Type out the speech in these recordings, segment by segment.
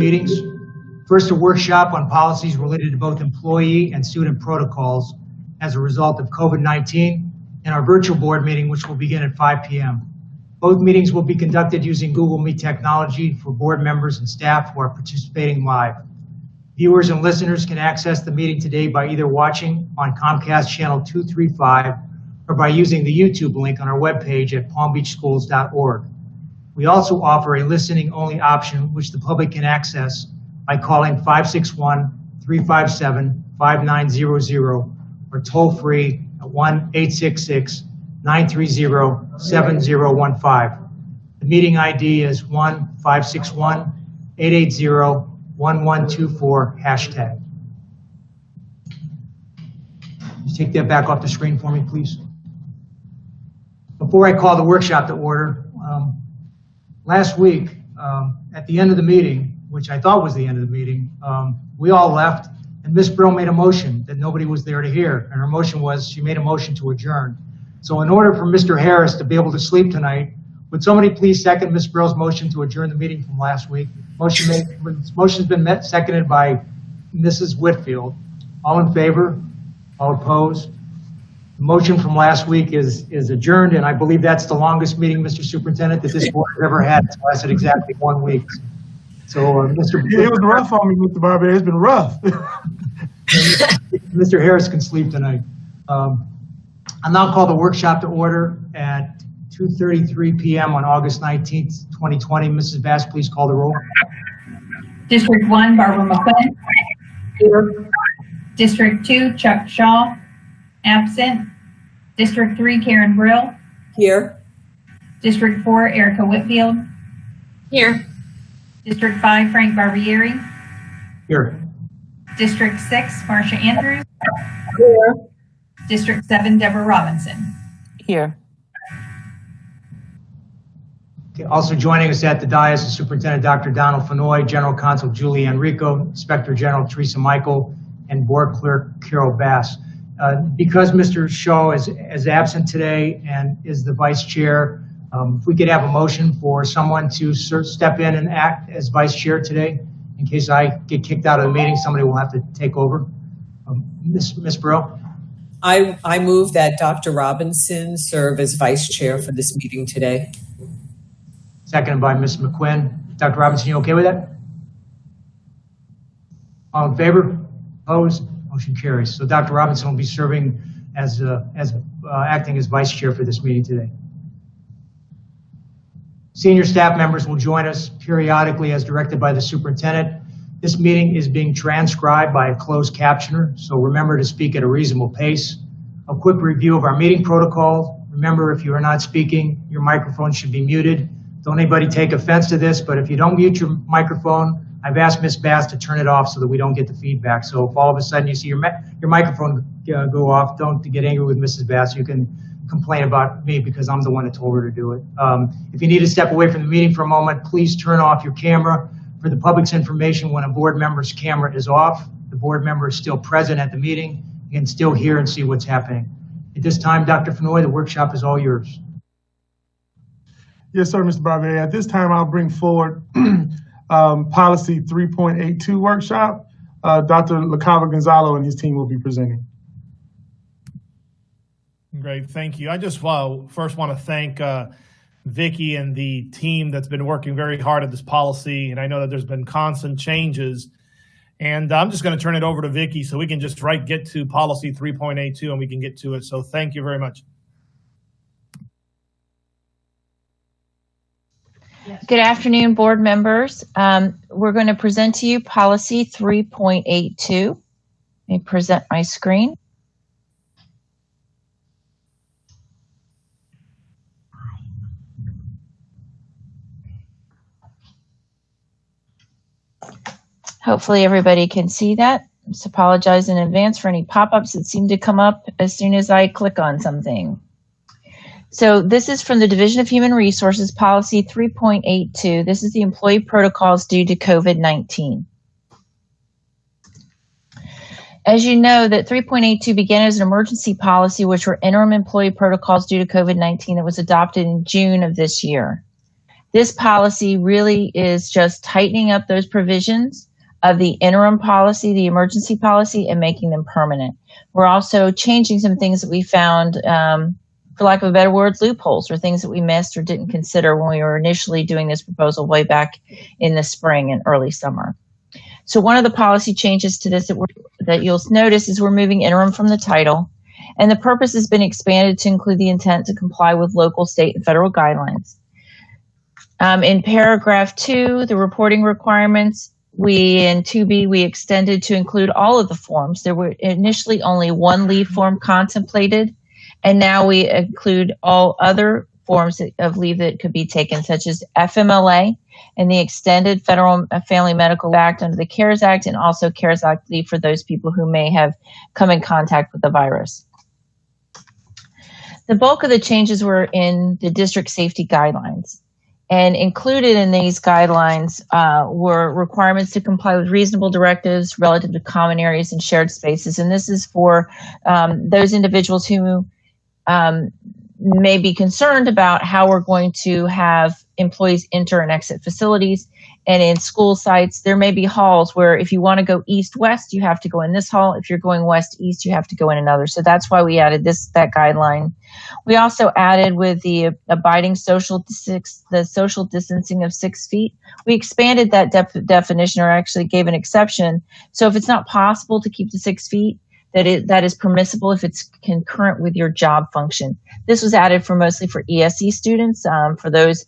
meetings. First, a workshop on policies related to both employee and student protocols as a result of COVID-19, and our virtual board meeting, which will begin at 5 p.m. Both meetings will be conducted using Google Meet technology for board members and staff who are participating live. Viewers and listeners can access the meeting today by either watching on Comcast Channel 235 or by using the YouTube link on our webpage at palmbeachschools.org. We also offer a listening-only option, which the public can access by calling 561-357-5900 or toll-free at 1-866-930-7015. The meeting ID is 1-561-880-1124 hashtag. Just take that back off the screen for me, please. Before I call the workshop to order, last week at the end of the meeting, which I thought was the end of the meeting, we all left, and Ms. Brill made a motion that nobody was there to hear, and her motion was, she made a motion to adjourn. So in order for Mr. Harris to be able to sleep tonight, would somebody please second Ms. Brill's motion to adjourn the meeting from last week? Motion's been seconded by Mrs. Whitfield. All in favor? All opposed? The motion from last week is adjourned, and I believe that's the longest meeting, Mr. Superintendent, that this board has ever had. It lasted exactly 1 week. So, Mr. Yeah, it was rough on me, Mr. Barber. It's been rough. Mr. Harris can sleep tonight. I'll now call the workshop to order at 2:33 p.m. on August 19th, 2020. Mrs. Bass, please call the roll. District 1, Barbara McQuinn. Here. District 2, Chuck Shaw. Absent. District 3, Karen Brill. Here. District 4, Erica Whitfield. Here. District 5, Frank Barbieri. Here. District 6, Marcia Andrews. Here. District 7, Deborah Robinson. Here. Okay, also joining us at the dais is Superintendent Dr. Donald Fenoy, General Counsel Julie Enrico, Inspector General Teresa Michael, and Board Clerk Carol Bass. Because Mr. Shaw is absent today and is the Vice Chair, if we could have a motion for someone to step in and act as Vice Chair today, in case I get kicked out of the meeting, somebody will have to take over. Ms. Brill? I move that Dr. Robinson serve as Vice Chair for this meeting today. Seconded by Ms. McQuinn. Dr. Robinson, you okay with that? All in favor? Opposed? Motion carries. So Dr. Robinson will be serving as acting as Vice Chair for this meeting today. Senior staff members will join us periodically as directed by the superintendent. This meeting is being transcribed by a closed captioner, so remember to speak at a reasonable pace. A quick review of our meeting protocol. Remember, if you are not speaking, your microphone should be muted. Don't anybody take offense to this, but if you don't mute your microphone, I've asked Ms. Bass to turn it off so that we don't get the feedback. So if all of a sudden you see your microphone go off, don't get angry with Mrs. Bass. You can complain about me because I'm the one that told her to do it. If you need to step away from the meeting for a moment, please turn off your camera. For the public's information, when a board member's camera is off, the board member is still present at the meeting. You can still hear and see what's happening. At this time, Dr. Fenoy, the workshop is all yours. Yes, sir, Mr. Barber. At this time, I'll bring forward Policy 3.82 workshop. Dr. LaCava Gonzalo and his team will be presenting. Great, thank you. I just first want to thank Vicki and the team that's been working very hard at this policy, and I know that there's been constant changes. And I'm just going to turn it over to Vicki so we can just get to Policy 3.82 and we can get to it. So thank you very much. Good afternoon, board members. We're going to present to you Policy 3.82. Let me present my screen. Hopefully everybody can see that. Just apologize in advance for any pop-ups that seem to come up as soon as I click on something. So this is from the Division of Human Resources, Policy 3.82. This is the employee protocols due to COVID-19. As you know, that 3.82 began as an emergency policy, which were interim employee protocols due to COVID-19 that was adopted in June of this year. This policy really is just tightening up those provisions of the interim policy, the emergency policy, and making them permanent. We're also changing some things that we found, for lack of a better word, loopholes, or things that we missed or didn't consider when we were initially doing this proposal way back in the spring and early summer. So one of the policy changes to this that you'll notice is we're moving interim from the title, and the purpose has been expanded to include the intent to comply with local, state, and federal guidelines. In paragraph 2, the reporting requirements, in 2B, we extended to include all of the forms. There were initially only one leave form contemplated, and now we include all other forms of leave that could be taken, such as FMLA and the Extended Federal Family Medical Act under the CARES Act, and also CARES Act leave for those people who may have come in contact with the virus. The bulk of the changes were in the district safety guidelines. And included in these guidelines were requirements to comply with reasonable directives relative to common areas and shared spaces. And this is for those individuals who may be concerned about how we're going to have employees enter and exit facilities. And in school sites, there may be halls where if you want to go east-west, you have to go in this hall. If you're going west-east, you have to go in another. So that's why we added that guideline. We also added with the abiding social distancing of 6 feet. We expanded that definition, or actually gave an exception. So if it's not possible to keep the 6 feet, that is permissible if it's concurrent with your job function. This was added mostly for ESE students, for those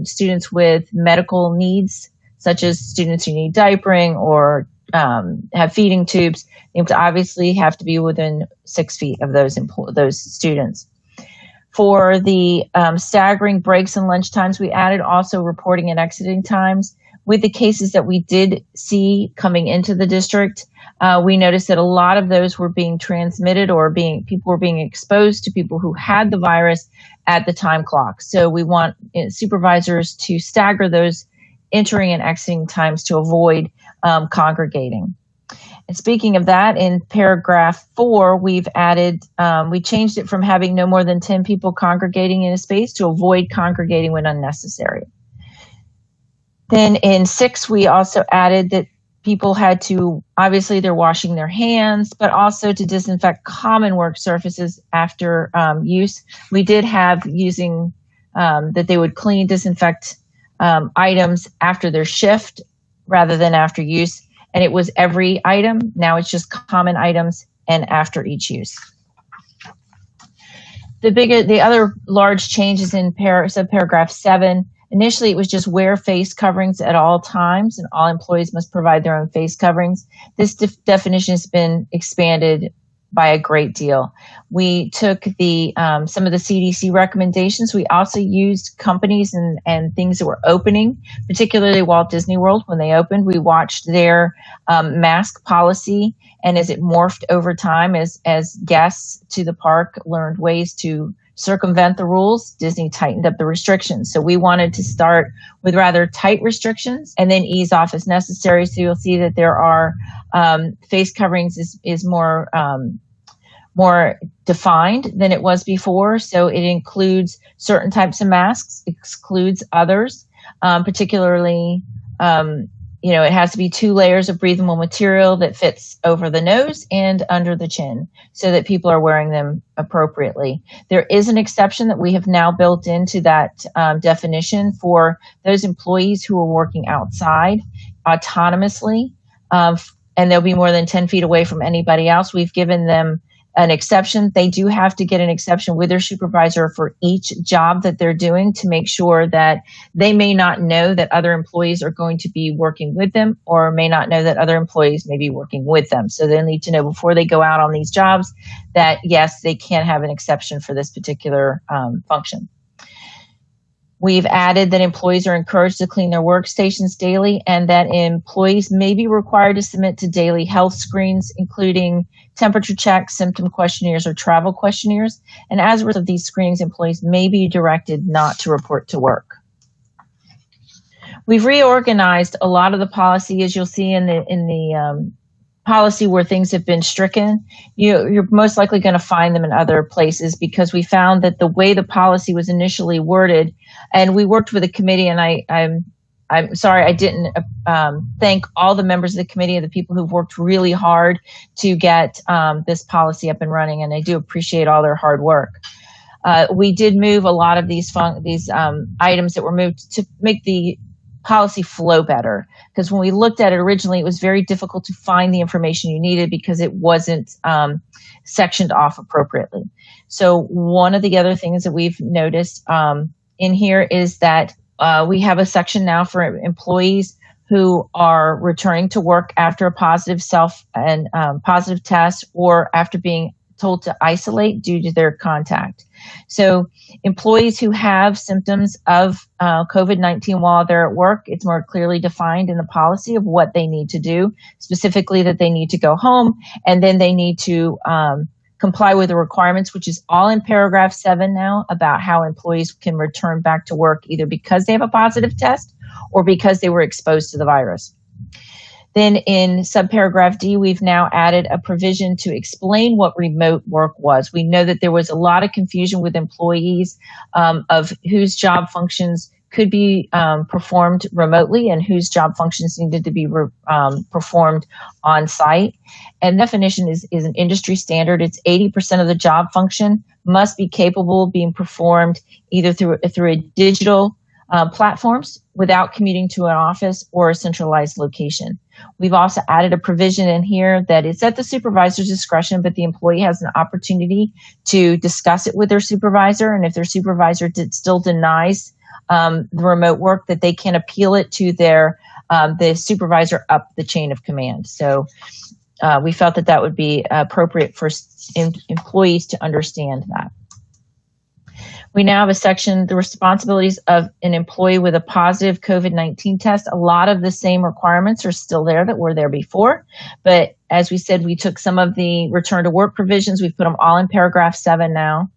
students with medical needs, such as students who need diapering or have feeding tubes. They obviously have to be within 6 feet of those students. For the staggering breaks and lunch times, we added also reporting and exiting times. With the cases that we did see coming into the district, we noticed that a lot of those were being transmitted, or people were being exposed to people who had the virus at the time clock. So we want supervisors to stagger those entering and exiting times to avoid congregating. And speaking of that, in paragraph 4, we've added, we changed it from having no more than 10 people congregating in a space to avoid congregating when unnecessary. Then in 6, we also added that people had to, obviously they're washing their hands, but also to disinfect common work surfaces after use. We did have using that they would disinfect items after their shift rather than after use. And it was every item. Now it's just common items and after each use. The other large changes in subparagraph 7. Initially, it was just wear face coverings at all times, and all employees must provide their own face coverings. This definition has been expanded by a great deal. We took some of the CDC recommendations. We also used companies and things that were opening, particularly Walt Disney World. When they opened, we watched their mask policy, and as it morphed over time, as guests to the park learned ways to circumvent the rules, Disney tightened up the restrictions. So we wanted to start with rather tight restrictions and then ease off as necessary. So you'll see that there are face coverings is more defined than it was before. So it includes certain types of masks, excludes others, particularly it has to be 2 layers of breathable material that fits over the nose and under the chin so that people are wearing them appropriately. There is an exception that we have now built into that definition for those employees who are working outside autonomously, and they'll be more than 10 feet away from anybody else. We've given them an exception. They do have to get an exception with their supervisor for each job that they're doing to make sure that they may not know that other employees are going to be working with them, or may not know that other employees may be working with them. So they'll need to know before they go out on these jobs that, yes, they can have an exception for this particular function. We've added that employees are encouraged to clean their workstations daily, and that employees may be required to submit to daily health screens, including temperature checks, symptom questionnaires, or travel questionnaires. And as a result of these screenings, employees may be directed not to report to work. We've reorganized a lot of the policy, as you'll see in the policy where things have been stricken, you're most likely going to find them in other places, because we found that the way the policy was initially worded, and we worked with a committee, and I'm sorry I didn't thank all the members of the committee and the people who've worked really hard to get this policy up and running, and I do appreciate all their hard work. We did move a lot of these items that were moved to make the policy flow better, because when we looked at it originally, it was very difficult to find the information you needed because it wasn't sectioned off appropriately. So one of the other things that we've noticed in here is that we have a section now for employees who are returning to work after a positive positive test, or after being told to isolate due to their contact. So employees who have symptoms of COVID-19 while they're at work, it's more clearly defined in the policy of what they need to do, specifically that they need to go home, and then they need to comply with the requirements, which is all in paragraph 7 now, about how employees can return back to work either because they have a positive test or because they were exposed to the virus. Then in subparagraph D, we've now added a provision to explain what remote work was. We know that there was a lot of confusion with employees of whose job functions could be performed remotely and whose job functions needed to be performed on site. And definition is an industry standard. It's 80% of the job function must be capable of being performed either through a digital platforms without commuting to an office or a centralized location. We've also added a provision in here that it's at the supervisor's discretion, but the employee has an opportunity to discuss it with their supervisor. And if their supervisor still denies the remote work, that they can appeal it to the supervisor up the chain of command. So we felt that would be appropriate for employees to understand that. We now have a section, the responsibilities of an employee with a positive COVID-19 test. A lot of the same requirements are still there that were there before. But as we said, we took some of the return to work provisions. We've put them all in paragraph 7 now.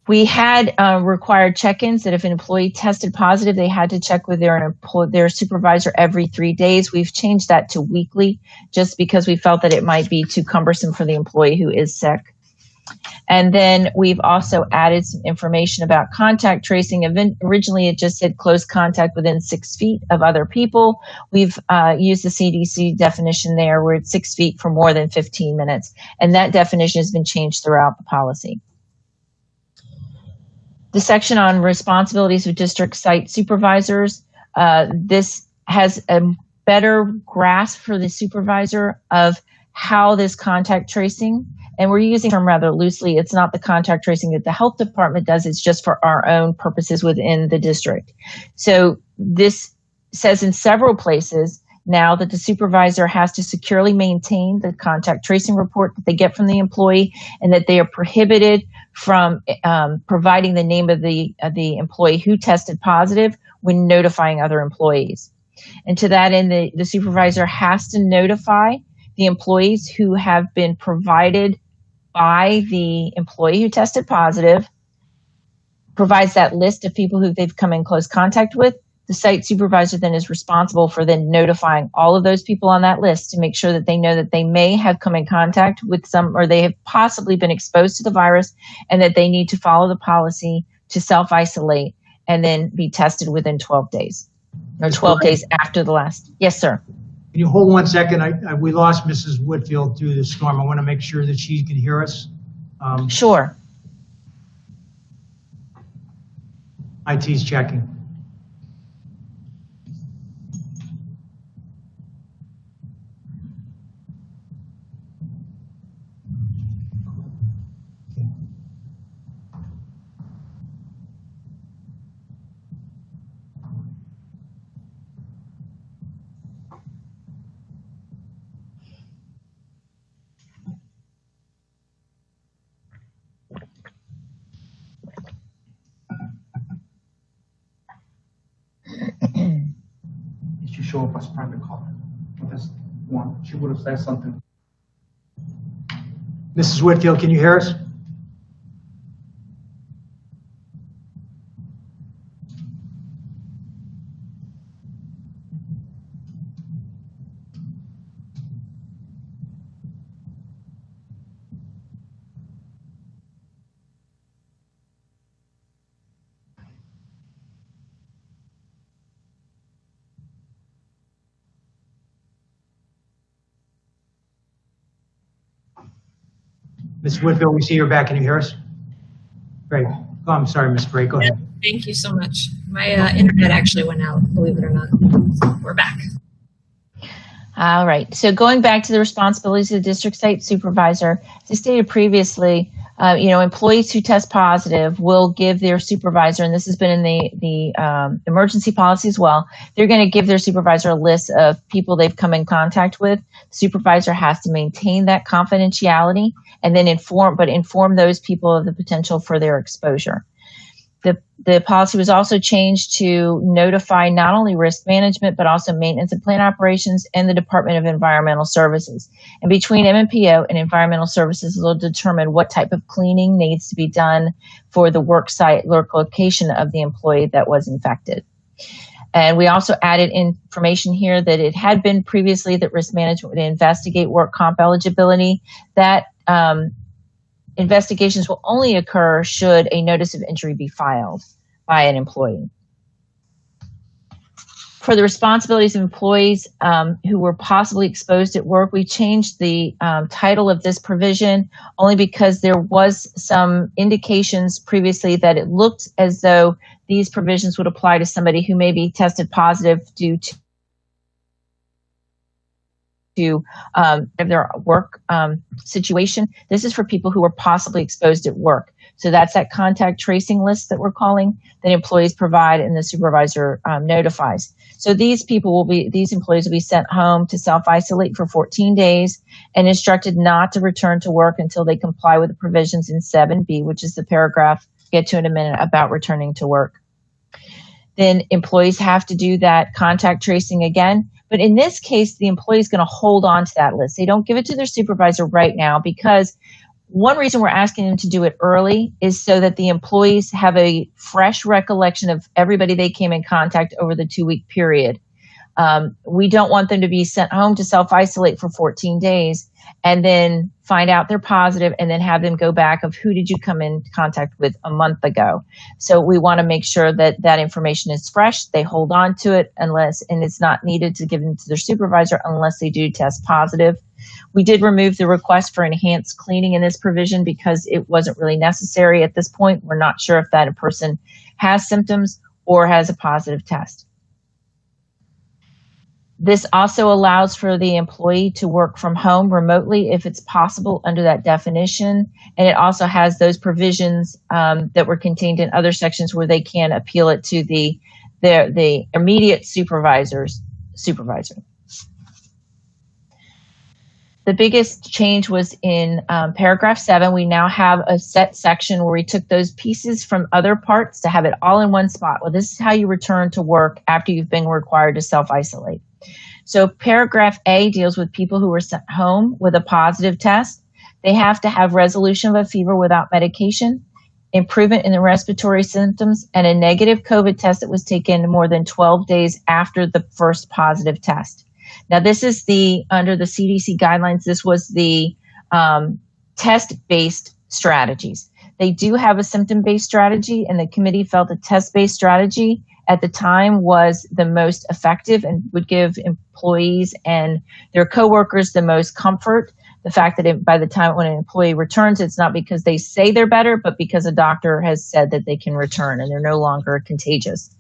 We had required check-ins that if an employee tested positive, they had to check with their supervisor every 3 days. We've changed that to weekly just because we felt that it might be too cumbersome for the employee who is sick. And then we've also added some information about contact tracing. Originally, it just said close contact within 6 feet of other people. We've used the CDC definition there, where it's 6 feet for more than 15 minutes. And that definition has been changed throughout the policy. The section on responsibilities of district site supervisors, this has a better grasp for the supervisor of how this contact tracing, and we're using the term rather loosely. It's not the contact tracing that the health department does. It's just for our own purposes within the district. So this says in several places now that the supervisor has to securely maintain the contact tracing report that they get from the employee, and that they are prohibited from providing the name of the employee who tested positive when notifying other employees. And to that end, the supervisor has to notify the employees who have been provided by the employee who tested positive, provides that list of people who they've come in close contact with. The site supervisor then is responsible for then notifying all of those people on that list to make sure that they know that they may have come in contact with some, or they have possibly been exposed to the virus, and that they need to follow the policy to self-isolate and then be tested within 12 days, or 12 days after the last. Yes, sir. Can you hold 1 second? We lost Mrs. Whitfield through the storm. I want to make sure that she can hear us. Sure. IT's checking. She showed up as private call. That's one. She would have said something. Mrs. Whitfield, can you hear us? Ms. Whitfield, we see you're back. Can you hear us? Great. Oh, I'm sorry, Ms. Bray. Go ahead. Thank you so much. My internet actually went out, believe it or not. So we're back. All right. So going back to the responsibilities of the district site supervisor, as I stated previously, employees who test positive will give their supervisor, and this has been in the emergency policy as well, they're going to give their supervisor a list of people they've come in contact with. The supervisor has to maintain that confidentiality and then inform those people of the potential for their exposure. The policy was also changed to notify not only risk management, but also maintenance and plant operations and the Department of Environmental Services. And between MNPO and Environmental Services, will determine what type of cleaning needs to be done for the work site location of the employee that was infected. And we also added information here that it had been previously that risk management would investigate work comp eligibility. That investigations will only occur should a notice of injury be filed by an employee. For the responsibilities of employees who were possibly exposed at work, we changed the title of this provision only because there was some indications previously that it looked as though these provisions would apply to somebody who may be tested positive due to their work situation. This is for people who were possibly exposed at work. So that's that contact tracing list that we're calling that employees provide and the supervisor notifies. So these employees will be sent home to self-isolate for 14 days and instructed not to return to work until they comply with the provisions in 7B, which is the paragraph we'll get to in a minute about returning to work. Then employees have to do that contact tracing again. But in this case, the employee is going to hold on to that list. They don't give it to their supervisor right now because one reason we're asking them to do it early is so that the employees have a fresh recollection of everybody they came in contact over the 2-week period. We don't want them to be sent home to self-isolate for 14 days and then find out they're positive and then have them go back of who did you come in contact with a month ago. So we want to make sure that that information is fresh. They hold on to it and it's not needed to give them to their supervisor unless they do test positive. We did remove the request for enhanced cleaning in this provision because it wasn't really necessary at this point. We're not sure if that person has symptoms or has a positive test. This also allows for the employee to work from home remotely if it's possible under that definition. And it also has those provisions that were contained in other sections where they can appeal it to the immediate supervisor. The biggest change was in paragraph 7. We now have a set section where we took those pieces from other parts to have it all in one spot. Well, this is how you return to work after you've been required to self-isolate. So paragraph A deals with people who were sent home with a positive test. They have to have resolution of a fever without medication, improvement in the respiratory symptoms, and a negative COVID test that was taken more than 12 days after the first positive test. Now, this is under the CDC guidelines, this was the test-based strategies. They do have a symptom-based strategy, and the committee felt the test-based strategy at the time was the most effective and would give employees and their coworkers the most comfort. The fact that by the time when an employee returns, it's not because they say they're better, but because a doctor has said that they can return and they're no longer contagious.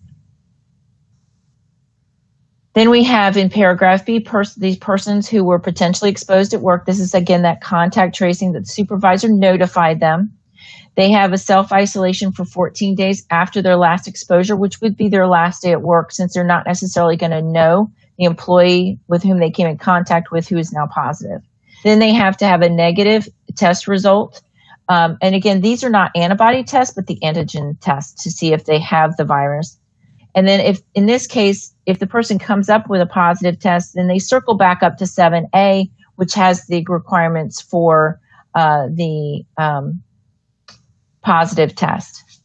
Then we have in paragraph B, these persons who were potentially exposed at work. This is again that contact tracing that the supervisor notified them. They have a self-isolation for 14 days after their last exposure, which would be their last day at work since they're not necessarily going to know the employee with whom they came in contact with who is now positive. Then they have to have a negative test result. And again, these are not antibody tests, but the antigen tests to see if they have the virus. And then if in this case, if the person comes up with a positive test, then they circle back up to 7A, which has the requirements for the positive test.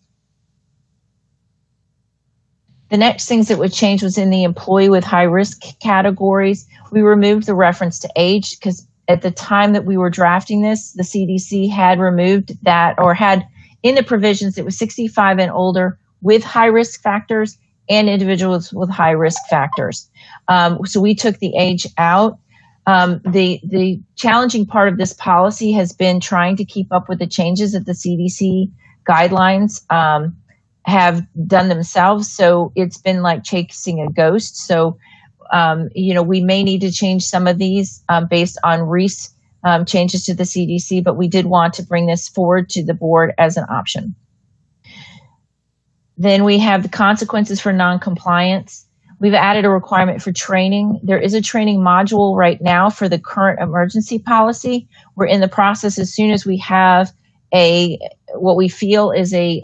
The next things that would change was in the employee with high risk categories. We removed the reference to age because at the time that we were drafting this, the CDC had removed that or had in the provisions, it was 65 and older with high risk factors and individuals with high risk factors. So we took the age out. The challenging part of this policy has been trying to keep up with the changes that the CDC guidelines have done themselves. So it's been like chasing a ghost. So, we may need to change some of these based on recent changes to the CDC, but we did want to bring this forward to the board as an option. Then we have the consequences for noncompliance. We've added a requirement for training. There is a training module right now for the current emergency policy. We're in the process, as soon as we have what we feel is the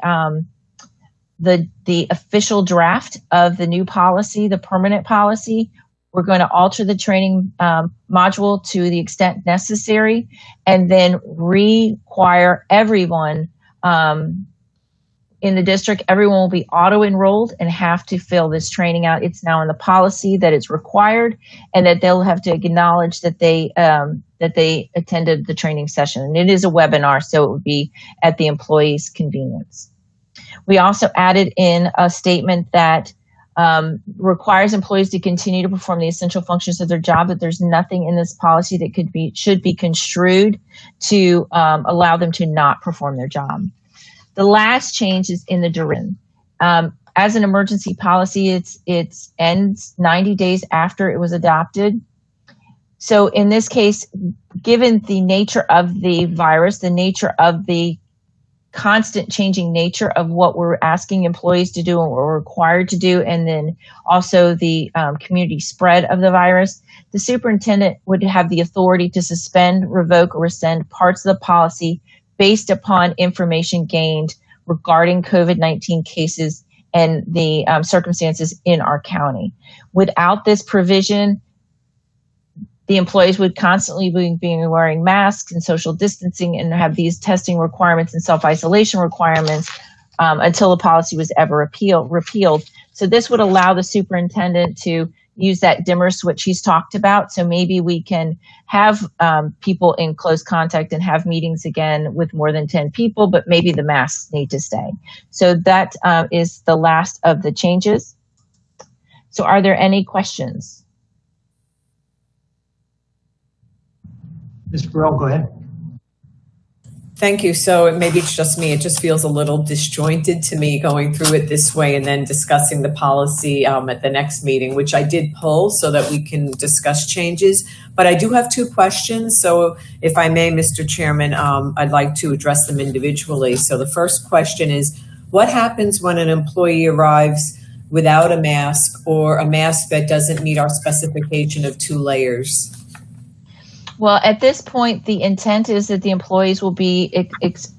official draft of the new policy, the permanent policy. We're going to alter the training module to the extent necessary, and then require everyone in the district. Everyone will be auto-enrolled and have to fill this training out. It's now in the policy that it's required, and that they'll have to acknowledge that they attended the training session. And it is a webinar, so it would be at the employee's convenience. We also added in a statement that requires employees to continue to perform the essential functions of their job, but there's nothing in this policy that should be construed to allow them to not perform their job. The last change is in the duration. As an emergency policy, it ends 90 days after it was adopted. So in this case, given the nature of the virus, the nature of the constant changing nature of what we're asking employees to do and what we're required to do, and then also the community spread of the virus, the superintendent would have the authority to suspend, revoke, or rescind parts of the policy based upon information gained regarding COVID-19 cases and the circumstances in our county. Without this provision, the employees would constantly be wearing masks and social distancing and have these testing requirements and self-isolation requirements until the policy was ever repealed. So this would allow the superintendent to use that dimmer switch he's talked about. So maybe we can have people in close contact and have meetings again with more than 10 people, but maybe the masks need to stay. So that is the last of the changes. So are there any questions? Ms. Burrell, go ahead. Thank you. So maybe it's just me. It just feels a little disjointed to me going through it this way and then discussing the policy at the next meeting, which I did pull so that we can discuss changes. But I do have two questions. So if I may, Mr. Chairman, I'd like to address them individually. So the first question is, what happens when an employee arrives without a mask or a mask that doesn't meet our specification of 2 layers? Well, at this point, the intent is that the employees will be,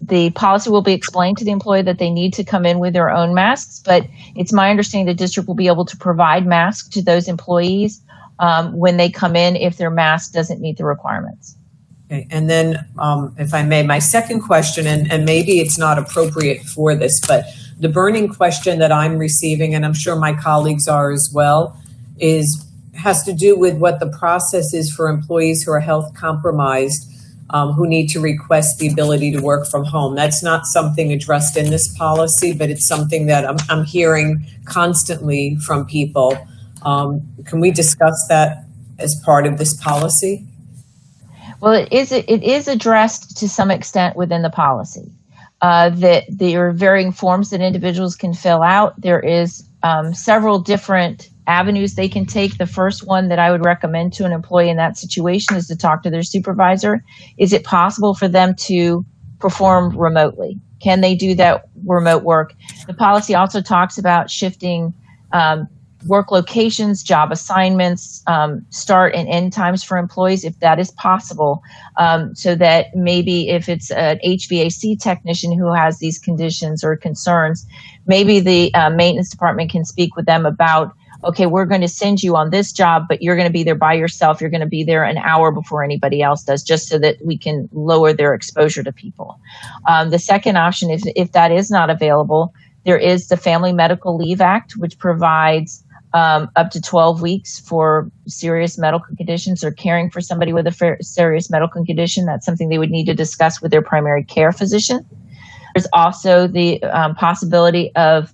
the policy will be explained to the employee that they need to come in with their own masks, but it's my understanding the district will be able to provide masks to those employees when they come in if their mask doesn't meet the requirements. Okay, and then if I may, my second question, and maybe it's not appropriate for this, but the burning question that I'm receiving, and I'm sure my colleagues are as well, has to do with what the process is for employees who are health compromised, who need to request the ability to work from home. That's not something addressed in this policy, but it's something that I'm hearing constantly from people. Can we discuss that as part of this policy? Well, it is addressed to some extent within the policy. That there are varying forms that individuals can fill out. There is several different avenues they can take. The first one that I would recommend to an employee in that situation is to talk to their supervisor. Is it possible for them to perform remotely? Can they do that remote work? The policy also talks about shifting work locations, job assignments, start and end times for employees if that is possible, so that maybe if it's an HVAC technician who has these conditions or concerns, maybe the maintenance department can speak with them about, okay, we're going to send you on this job, but you're going to be there by yourself. You're going to be there an hour before anybody else does, just so that we can lower their exposure to people. The second option, if that is not available, there is the Family Medical Leave Act, which provides up to 12 weeks for serious medical conditions or caring for somebody with a serious medical condition. That's something they would need to discuss with their primary care physician. There's also the possibility of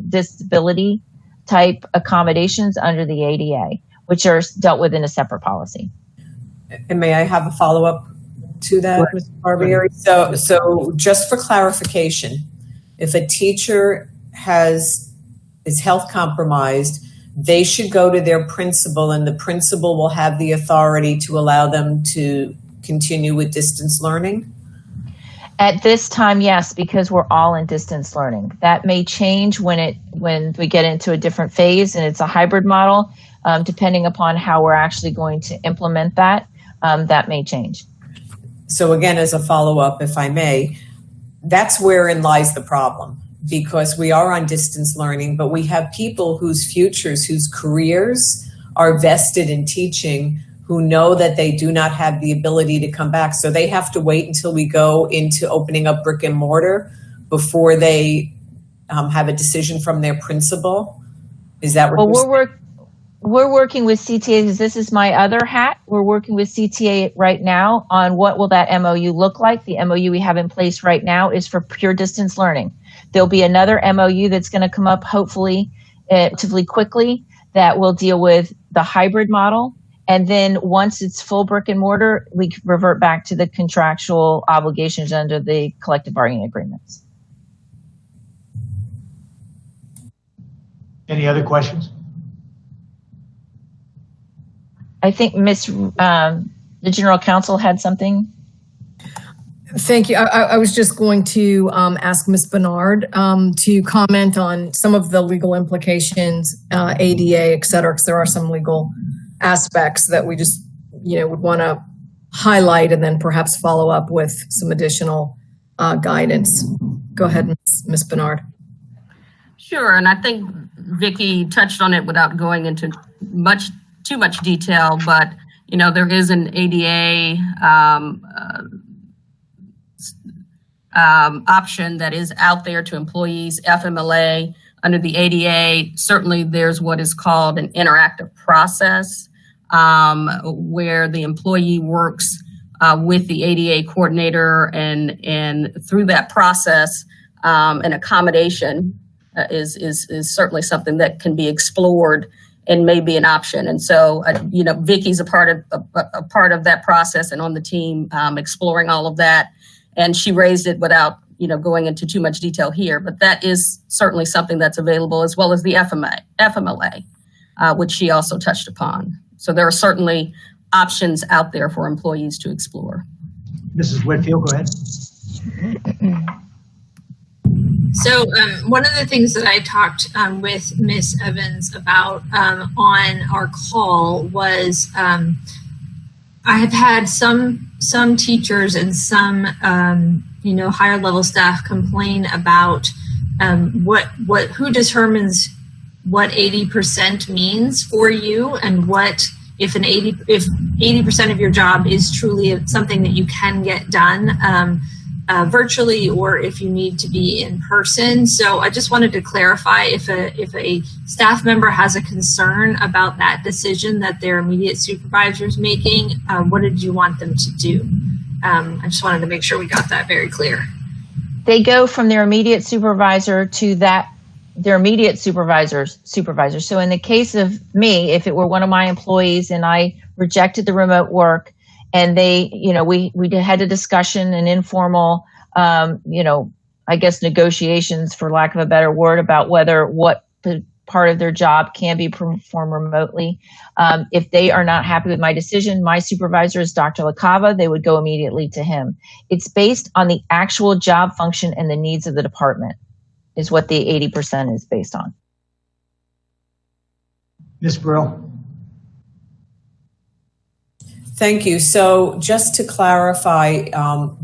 disability type accommodations under the ADA, which are dealt with in a separate policy. And may I have a follow-up to that, Mr. Barbieri? So just for clarification, if a teacher is health compromised, they should go to their principal, and the principal will have the authority to allow them to continue with distance learning? At this time, yes, because we're all in distance learning. That may change when we get into a different phase and it's a hybrid model, depending upon how we're actually going to implement that. That may change. So again, as a follow-up, if I may, that's wherein lies the problem, because we are on distance learning, but we have people whose futures, whose careers are vested in teaching, who know that they do not have the ability to come back. So they have to wait until we go into opening up brick and mortar before they have a decision from their principal. Is that what you're saying? We're working with CTA, because this is my other hat. We're working with CTA right now on what will that MOU look like. The MOU we have in place right now is for pure distance learning. There'll be another MOU that's going to come up hopefully relatively quickly that will deal with the hybrid model. And then once it's full brick and mortar, we revert back to the contractual obligations under the collective bargaining agreements. Any other questions? I think the General Counsel had something. Thank you. I was just going to ask Ms. Bernard to comment on some of the legal implications, ADA, et cetera, because there are some legal aspects that we just, would want to highlight and then perhaps follow up with some additional guidance. Go ahead, Ms. Bernard. Sure, and I think Vicki touched on it without going into too much detail, but there is an ADA option that is out there to employees, FMLA. Under the ADA, certainly there's what is called an interactive process where the employee works with the ADA coordinator, and through that process, an accommodation is certainly something that can be explored and may be an option. And so, Vicki's a part of that process and on the team exploring all of that. And she raised it without, going into too much detail here, but that is certainly something that's available, as well as the FMLA, which she also touched upon. So there are certainly options out there for employees to explore. Mrs. Whitfield, go ahead. So one of the things that I talked with Ms. Evans about on our call was I have had some teachers and some higher level staff complain about who determines what 80% means for you, and what if 80% of your job is truly something that you can get done virtually, or if you need to be in person. So I just wanted to clarify, if a staff member has a concern about that decision that their immediate supervisor is making, what did you want them to do? I just wanted to make sure we got that very clear. They go from their immediate supervisor to their immediate supervisor's supervisor. So in the case of me, if it were one of my employees and I rejected the remote work, and they, we had a discussion, an informal, I guess negotiations, for lack of a better word, about what the part of their job can be performed remotely. If they are not happy with my decision, my supervisor is Dr. LaCava, they would go immediately to him. It's based on the actual job function and the needs of the department, is what the 80% is based on. Ms. Brill. Thank you. So just to clarify,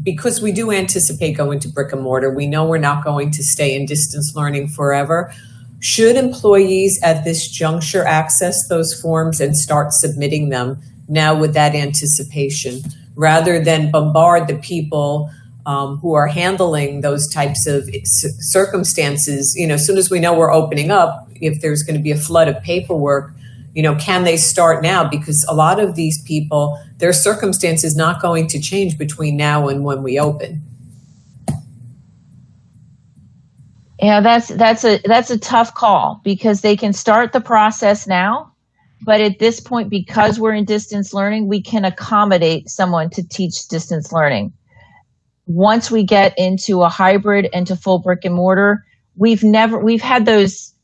because we do anticipate going to brick and mortar, we know we're not going to stay in distance learning forever. Should employees at this juncture access those forms and start submitting them now with that anticipation, rather than bombard the people who are handling those types of circumstances? As soon as we know we're opening up, if there's going to be a flood of paperwork, can they start now? Because a lot of these people, their circumstance is not going to change between now and when we open. Yeah, that's a tough call, because they can start the process now, But at this point, because we're in distance learning, we can accommodate someone to teach distance learning. Once we get into a hybrid and to full brick and mortar, we've had those,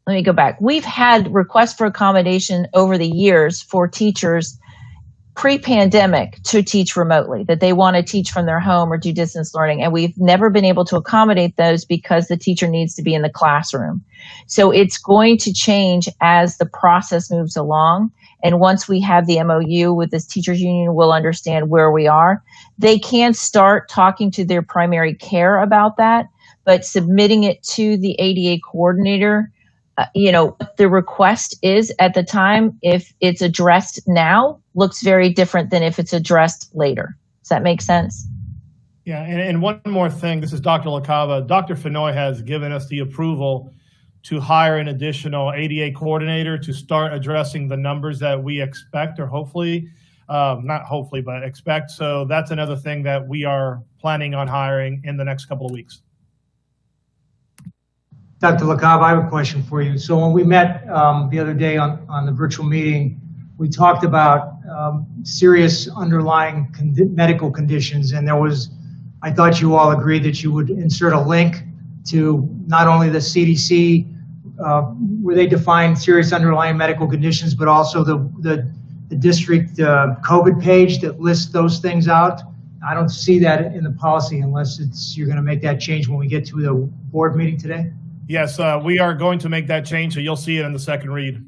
let me go back. We've had requests for accommodation over the years for teachers pre-pandemic to teach remotely, that they want to teach from their home or do distance learning. And we've never been able to accommodate those because the teacher needs to be in the classroom. So it's going to change as the process moves along. And once we have the MOU with this teachers union, we'll understand where we are. They can start talking to their primary care about that, but submitting it to the ADA coordinator, what the request is at the time, if it's addressed now, looks very different than if it's addressed later. Does that make sense? Yeah, and one more thing. This is Dr. LaCava. Dr. Fenoy has given us the approval to hire an additional ADA coordinator to start addressing the numbers that we expect, or hopefully, not hopefully, but expect. So that's another thing that we are planning on hiring in the next couple of weeks. Dr. LaCava, I have a question for you. So when we met the other day on the virtual meeting, we talked about serious underlying medical conditions, and I thought you all agreed that you would insert a link to not only the CDC, where they define serious underlying medical conditions, but also the district COVID page that lists those things out. I don't see that in the policy unless you're going to make that change when we get to the board meeting today. Yes, we are going to make that change, so you'll see it in the second read.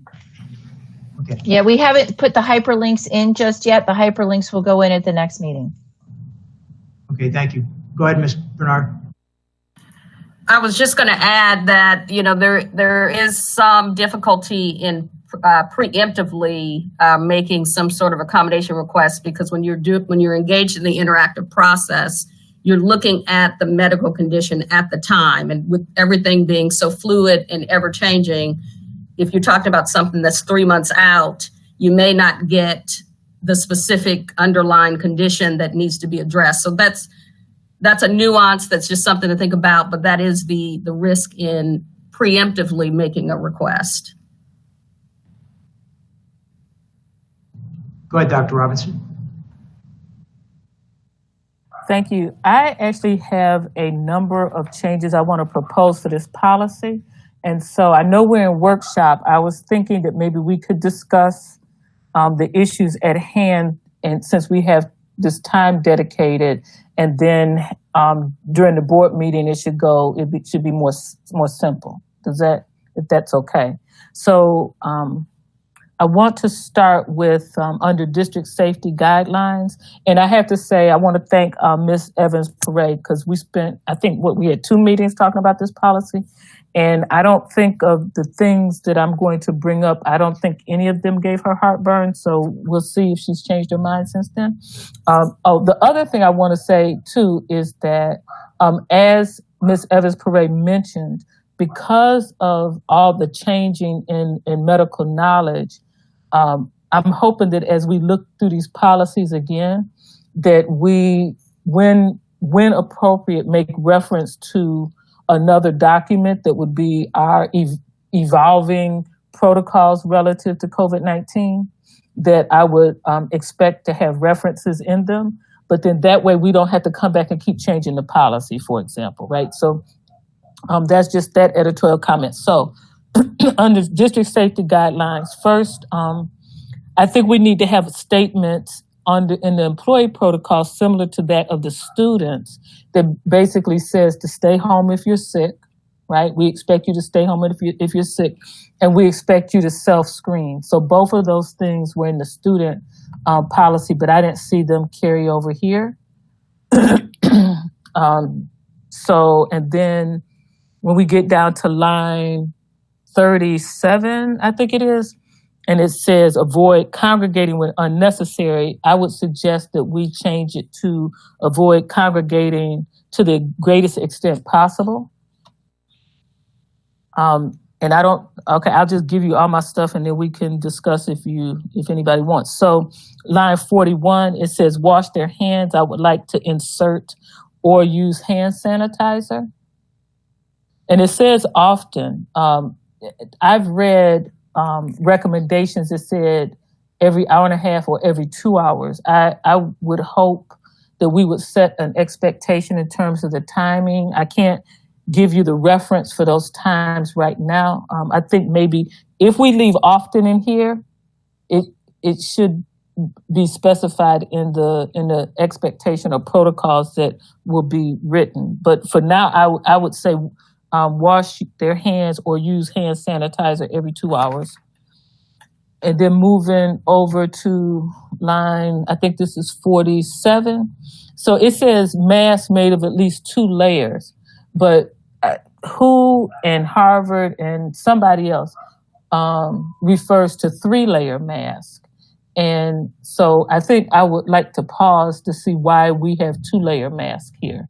Okay. Yeah, we haven't put the hyperlinks in just yet. The hyperlinks will go in at the next meeting. Okay, thank you. Go ahead, Ms. Bernard. I was just going to add that, there is some difficulty in preemptively making some sort of accommodation request, because when you're engaged in the interactive process, you're looking at the medical condition at the time. And with everything being so fluid and ever changing, if you're talking about something that's 3 months out, you may not get the specific underlying condition that needs to be addressed. So that's a nuance. That's just something to think about, but that is the risk in preemptively making a request. Go ahead, Dr. Robinson. Thank you. I actually have a number of changes I want to propose for this policy. And so I know we're in workshop. I was thinking that maybe we could discuss the issues at hand, and since we have this time dedicated, and then during the board meeting, it should be more simple. If that's okay. So I want to start with under district safety guidelines. And I have to say, I want to thank Ms. Evans-Perret, because we spent, I think, we had 2 meetings talking about this policy. And I don't think of the things that I'm going to bring up, I don't think any of them gave her heartburn. So we'll see if she's changed her mind since then. The other thing I want to say, too, is that as Ms. Evans-Perret mentioned, because of all the changing in medical knowledge, I'm hoping that as we look through these policies again, that we, when appropriate, make reference to another document that would be our evolving protocols relative to COVID-19, that I would expect to have references in them. But then that way we don't have to come back and keep changing the policy, for example, right? So that's just that editorial comment. So under district safety guidelines, first, I think we need to have statements in the employee protocol similar to that of the students that basically says to stay home if you're sick, right? We expect you to stay home if you're sick, and we expect you to self-screen. So both of those things were in the student policy, but I didn't see them carry over here. And then when we get down to line 37, I think it is, and it says avoid congregating when unnecessary, I would suggest that we change it to avoid congregating to the greatest extent possible. And I'll just give you all my stuff and then we can discuss if anybody wants. So line 41, it says wash their hands. I would like to insert or use hand sanitizer. And it says often. I've read recommendations that said every hour and a half or every 2 hours. I would hope that we would set an expectation in terms of the timing. I can't give you the reference for those times right now. I think maybe if we leave often in here, it should be specified in the expectation or protocols that will be written. But for now, I would say wash their hands or use hand sanitizer every 2 hours. And then moving over to line, I think this is 47. So it says mask made of at least 2 layers, but WHO and Harvard and somebody else refers to 3-layer mask. And so I think I would like to pause to see why we have 2-layer mask here.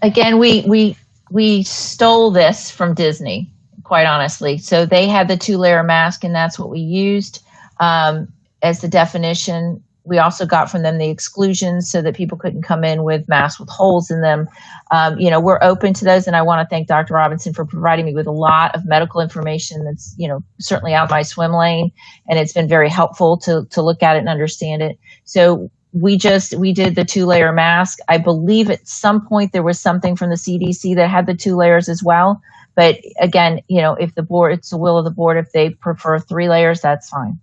Again, we stole this from Disney, quite honestly. So they had the 2-layer mask, and that's what we used as the definition. We also got from them the exclusions so that people couldn't come in with masks with holes in them. We're open to those, and I want to thank Dr. Robinson for providing me with a lot of medical information that's, certainly out my swim lane, and it's been very helpful to look at it and understand it. So we did the 2-layer mask. I believe at some point there was something from the CDC that had the 2 layers as well. But again, if the board, it's the will of the board, if they prefer 3 layers, that's fine.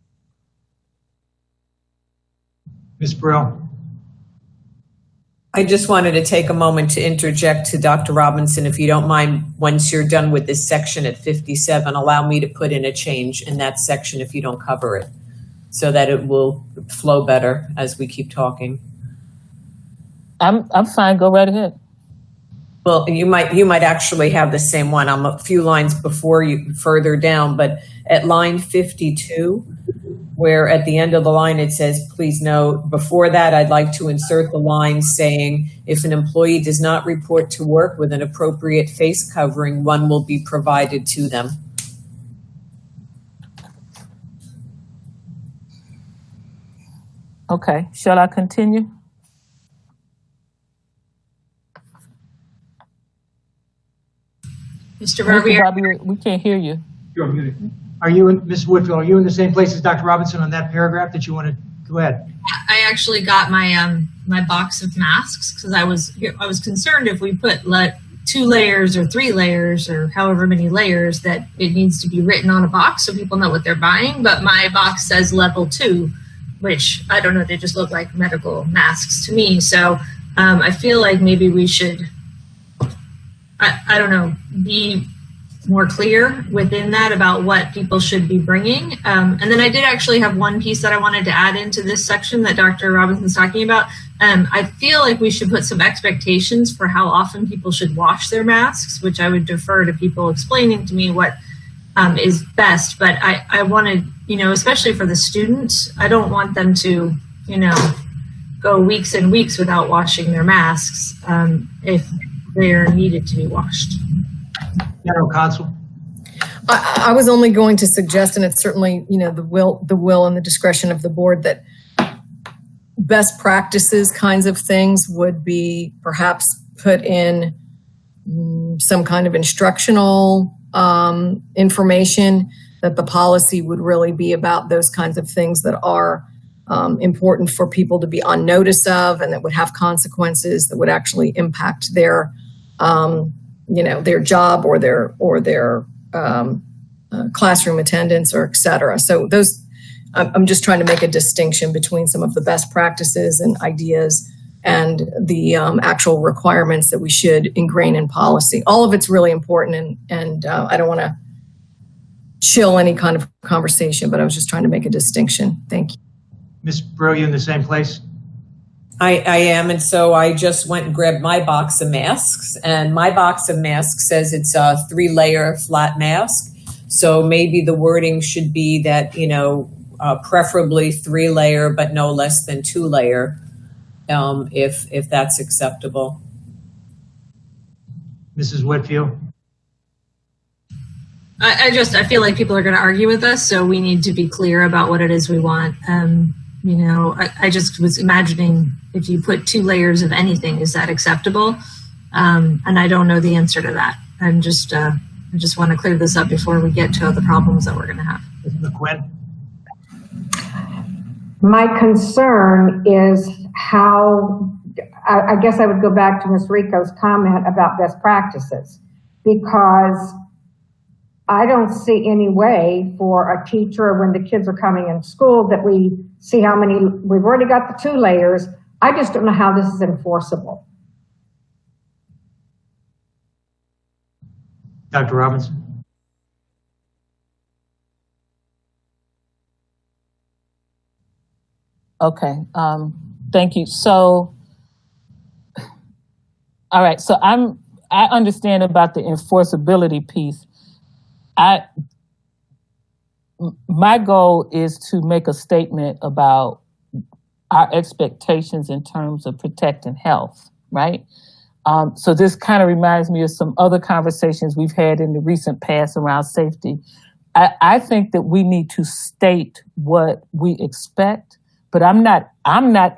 Ms. Brill. I just wanted to take a moment to interject to Dr. Robinson, if you don't mind, once you're done with this section at 57, allow me to put in a change in that section if you don't cover it, so that it will flow better as we keep talking. I'm fine. Go right ahead. Well, you might actually have the same one. I'm a few lines before you, further down, but at line 52, where at the end of the line it says, please note, before that I'd like to insert the line saying, if an employee does not report to work with an appropriate face covering, one will be provided to them. Okay, shall I continue? Mr. Barbieri. We can't hear you. You're muted. Are you, Ms. Whitfield, are you in the same place as Dr. Robinson on that paragraph that you want to go ahead? I actually got my my box of masks because I was concerned if we put 2 layers or 3 layers or however many layers that it needs to be written on a box so people know what they're buying. But my box says level 2, which I don't know, they just look like medical masks to me. So I feel like maybe we should, I don't know, be more clear within that about what people should be bringing. And then I did actually have one piece that I wanted to add into this section that Dr. Robinson's talking about. I feel like we should put some expectations for how often people should wash their masks, which I would defer to people explaining to me what is best. But I wanted, especially for the students, I don't want them to, go weeks and weeks without washing their masks if they're needed to be washed. General Counsel. I was only going to suggest, and it's certainly, the will and the discretion of the board, that best practices kinds of things would be perhaps put in some kind of instructional information, that the policy would really be about those kinds of things that are important for people to be on notice of, and that would have consequences that would actually impact their their job or their classroom attendance, or et cetera. So I'm just trying to make a distinction between some of the best practices and ideas and the actual requirements that we should ingrain in policy. All of it's really important, and I don't want to chill any kind of conversation, but I was just trying to make a distinction. Thank you. Ms. Brew, you in the same place? I am, and so I just went and grabbed my box of masks, and my box of masks says it's a 3-layer flat mask. So maybe the wording should be that, preferably 3-layer, but no less than 2-layer, if that's acceptable. Mrs. Whitfield? I feel like people are going to argue with us, so we need to be clear about what it is we want. I just was imagining if you put 2 layers of anything, is that acceptable? And I don't know the answer to that. I'm just I just want to clear this up before we get to the problems that we're going to have. Ms. McQuinn? My concern is how, I guess I would go back to Ms. Rico's comment about best practices, because I don't see any way for a teacher when the kids are coming in school that we see how many, we've already got the 2 layers. I just don't know how this is enforceable. Dr. Robinson? Okay, thank you. So, all right, so I understand about the enforceability piece. My goal is to make a statement about our expectations in terms of protecting health, right? So this kind of reminds me of some other conversations we've had in the recent past around safety. I think that we need to state what we expect, but I'm not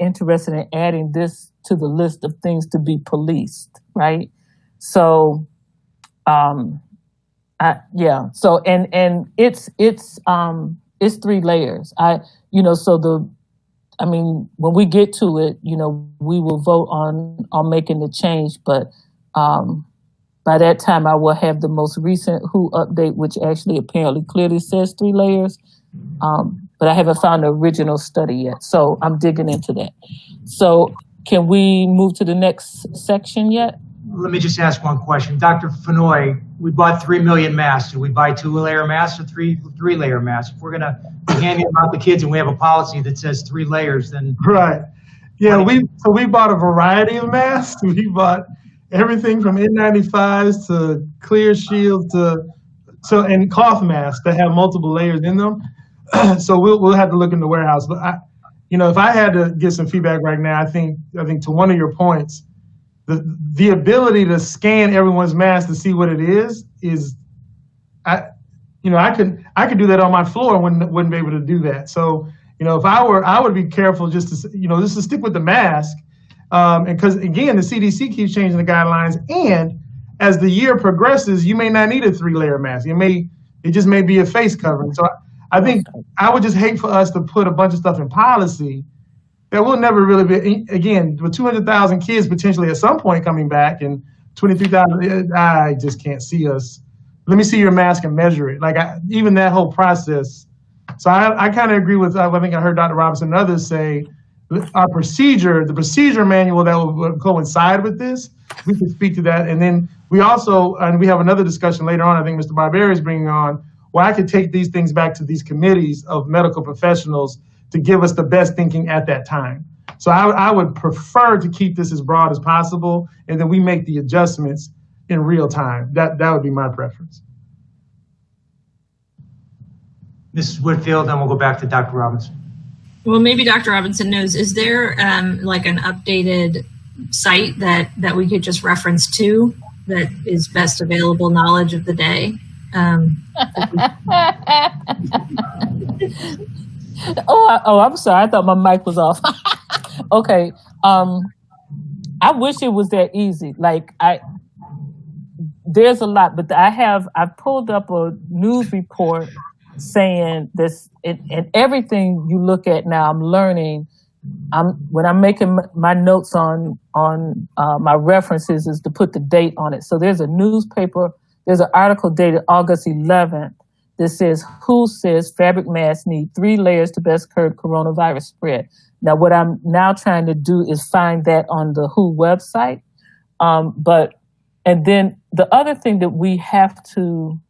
interested in adding this to the list of things to be policed, right? So, yeah. So, and it's 3 layers. When we get to it, we will vote on making the change, but by that time I will have the most recent WHO update, which actually apparently clearly says 3 layers. But I haven't found the original study yet, so I'm digging into that. So can we move to the next section yet? Let me just ask one question. Dr. Fenoy, we bought 3 million masks. Did we buy 2-layer masks or three-layer masks? If we're going to be handing them out to kids and we have a policy that says 3 layers, then... Right. Yeah, we bought a variety of masks. We bought everything from N95s to clear shields and cloth masks that have multiple layers in them. So we'll have to look in the warehouse. But if I had to get some feedback right now, I think to one of your points, the ability to scan everyone's mask to see what it is I could do that on my floor and wouldn't be able to do that. So, if I would be careful just to stick with the mask. And because again, the CDC keeps changing the guidelines, and as the year progresses, you may not need a 3-layer mask. It just may be a face covering. So I think I would just hate for us to put a bunch of stuff in policy that will never really be, again, with 200,000 kids potentially at some point coming back and 23,000, I just can't see us. Let me see your mask and measure it. Even that whole process. So I kind of agree with, I think I heard Dr. Robinson and others say, the procedure manual that will coincide with this, we can speak to that. And then we also, and we have another discussion later on, I think Mr. Barberi is bringing on, where I could take these things back to these committees of medical professionals to give us the best thinking at that time. So I would prefer to keep this as broad as possible, and then we make the adjustments in real time. That would be my preference. Mrs. Whitfield, then we'll go back to Dr. Robinson. Well, maybe Dr. Robinson knows, is there an updated site that we could just reference to that is best available knowledge of the day? I'm sorry. I thought my mic was off. Okay. I wish it was that easy. There's a lot, but I pulled up a news report saying this, and everything you look at now, I'm learning. When I'm making my notes on my references is to put the date on it. So there's an article dated August 11th that says, WHO says fabric masks need 3 layers to best curb coronavirus spread. Now, what I'm now trying to do is find that on the WHO website. And then the other thing that we have to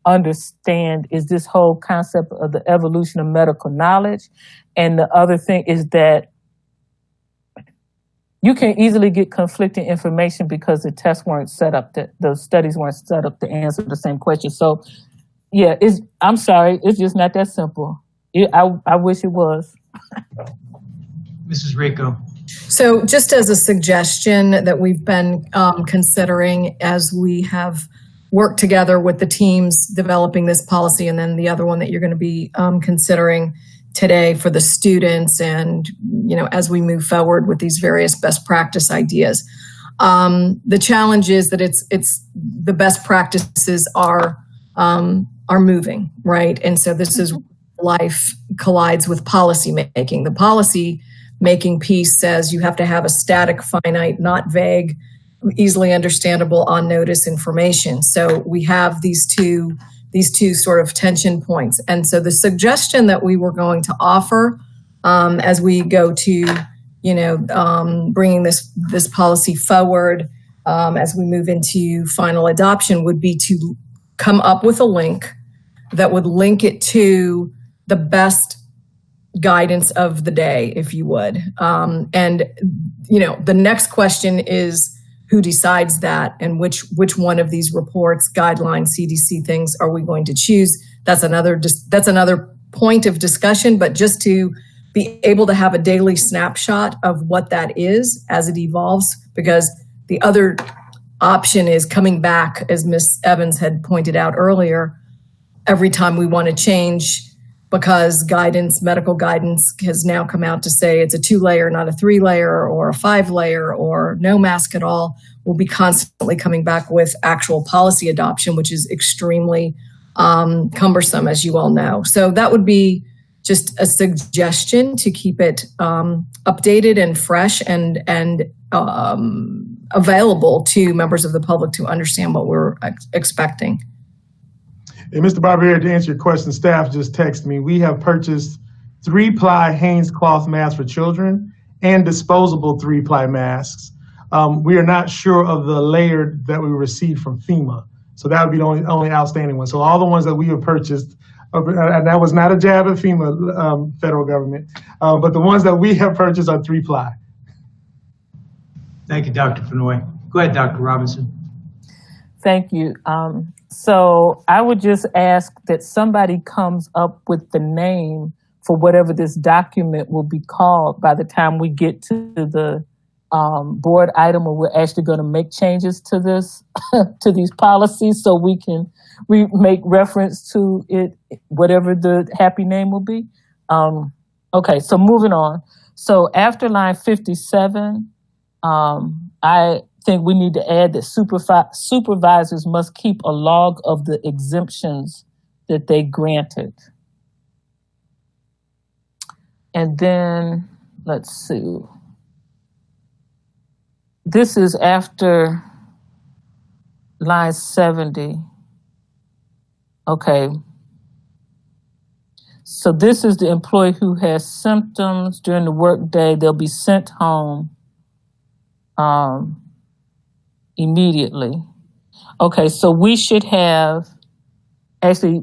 understand is this whole concept of the evolution of medical knowledge. And the other thing is that you can easily get conflicting information because the tests weren't set up, the studies weren't set up to answer the same question. So, yeah, I'm sorry, it's just not that simple. I wish it was. Mrs. Rico. So just as a suggestion that we've been considering as we have worked together with the teams developing this policy, and then the other one that you're going to be considering today for the students, and as we move forward with these various best practice ideas. The challenge is that it's the best practices are moving, right? And so this is life collides with policy making. The policy making piece says you have to have a static, finite, not vague, easily understandable, on notice information. So we have these two sort of tension points. And so the suggestion that we were going to offer as we go to, bringing this policy forward as we move into final adoption would be to come up with a link that would link it to the best guidance of the day, if you would. The next question is who decides that and which one of these reports, guidelines, CDC things are we going to choose? That's another point of discussion, but just to be able to have a daily snapshot of what that is as it evolves, because the other option is coming back, as Ms. Evans had pointed out earlier, every time we want to change, because medical guidance has now come out to say it's a 2-layer, not a 3-layer, or a 5-layer, or no mask at all. We'll be constantly coming back with actual policy adoption, which is extremely cumbersome, as you all know. So that would be just a suggestion to keep it updated and fresh and available to members of the public to understand what we're expecting. And Mr. Barbieri, to answer your question, staff just texted me. We have purchased 3-ply Hanes cloth masks for children and disposable 3-ply masks. We are not sure of the layer that we received from FEMA. So that would be the only outstanding one. So all the ones that we have purchased, and that was not a jab at FEMA, federal government, but the ones that we have purchased are 3-ply. Thank you, Dr. Fenoy. Go ahead, Dr. Robinson. Thank you. So I would just ask that somebody comes up with the name for whatever this document will be called by the time we get to the board item where we're actually going to make changes to this, to these policies, so we make reference to it, whatever the happy name will be. Okay, so moving on. So after line 57, I think we need to add that supervisors must keep a log of the exemptions that they granted. And then, let's see. This is after line 70. Okay. So this is the employee who has symptoms during the workday. They'll be sent home immediately. Okay, so we should have, actually,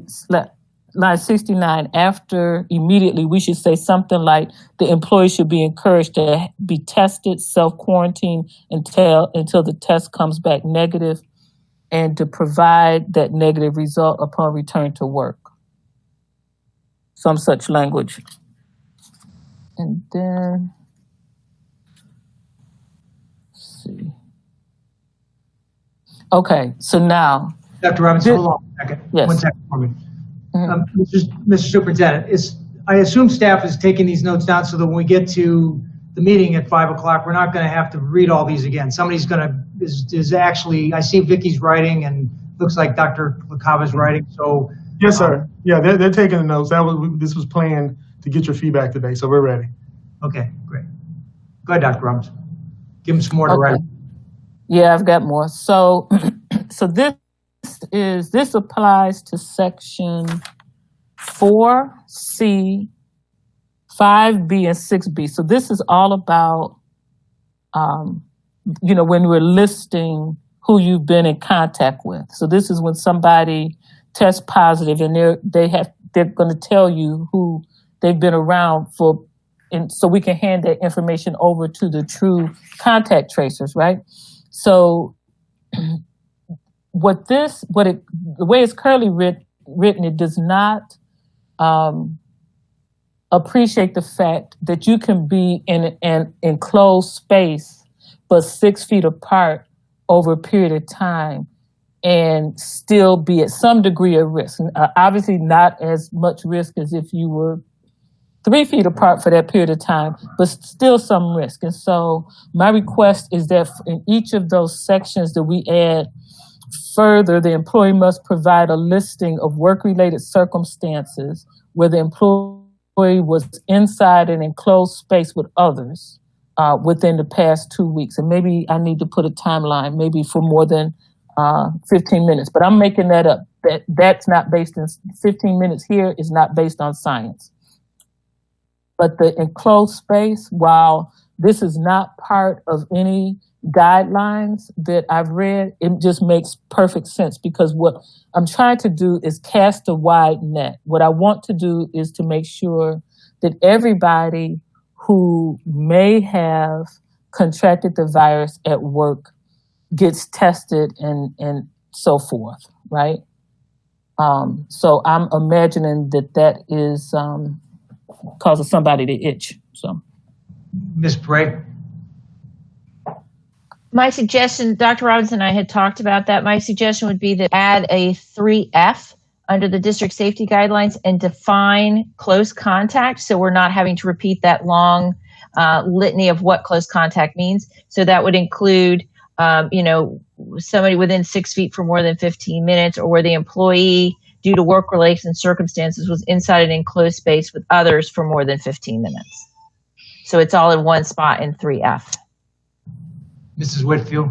line 69, after immediately, we should say something like the employee should be encouraged to be tested, self-quarantine until the test comes back negative, and to provide that negative result upon return to work. Some such language. And then, let's see. Okay, so now. Dr. Robinson, hold on a second. Yes. 1 second for me. Mm-hmm. Mr. Superintendent, I assume staff is taking these notes down so that when we get to the meeting at 5 o'clock, we're not going to have to read all these again. Somebody's is actually, I see Vicky's writing and looks like Dr. LaCava's writing. So. Yes, sir. Yeah, they're taking the notes. This was planned to get your feedback today, so we're ready. Okay, great. Go ahead, Dr. Robinson. Give them some more to write. Yeah, I've got more. So, this applies to section 4C, 5B, and 6B. So this is all about, when we're listing who you've been in contact with. So this is when somebody tests positive and they're going to tell you who they've been around for, and so we can hand that information over to the true contact tracers, right? So the way it's currently written, it does not appreciate the fact that you can be in an enclosed space, but 6 feet apart over a period of time and still be at some degree of risk. Obviously not as much risk as if you were 3 feet apart for that period of time, but still some risk. And so my request is that in each of those sections that we add further, the employee must provide a listing of work-related circumstances where the employee was inside an enclosed space with others within the past 2 weeks. And maybe I need to put a timeline, maybe for more than 15 minutes, but I'm making that up. That's not based in 15 minutes here is not based on science. But the enclosed space, while this is not part of any guidelines that I've read, it just makes perfect sense because what I'm trying to do is cast a wide net. What I want to do is to make sure that everybody who may have contracted the virus at work gets tested and so forth, right? So I'm imagining that is causes somebody to itch. So, Ms. Bray? My suggestion, Dr. Robinson and I had talked about that. My suggestion would be to add a 3F under the district safety guidelines and define close contact so we're not having to repeat that long litany of what close contact means. So that would include, somebody within 6 feet for more than 15 minutes or where the employee, due to work-related circumstances, was inside an enclosed space with others for more than 15 minutes. So it's all in one spot in 3F. Mrs. Whitfield?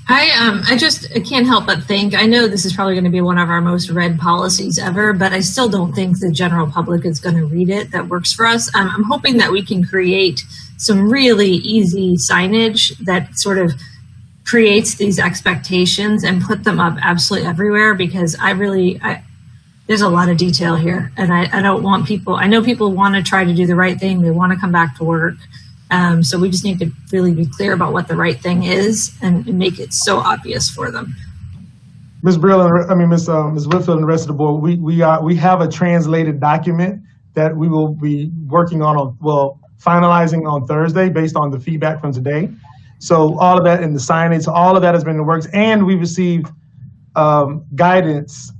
I can't help but think, I know this is probably going to be one of our most read policies ever, but I still don't think the general public is going to read it. That works for us. I'm hoping that we can create some really easy signage that sort of creates these expectations and put them up absolutely everywhere, because there's a lot of detail here, and I don't want people, I know people want to try to do the right thing. They want to come back to work. So we just need to really be clear about what the right thing is and make it so obvious for them. Ms. Ms. Whitfield and the rest of the board, we have a translated document that we will be working on, finalizing on Thursday based on the feedback from today. So all of that in the signage, all of that has been in the works, and we received guidance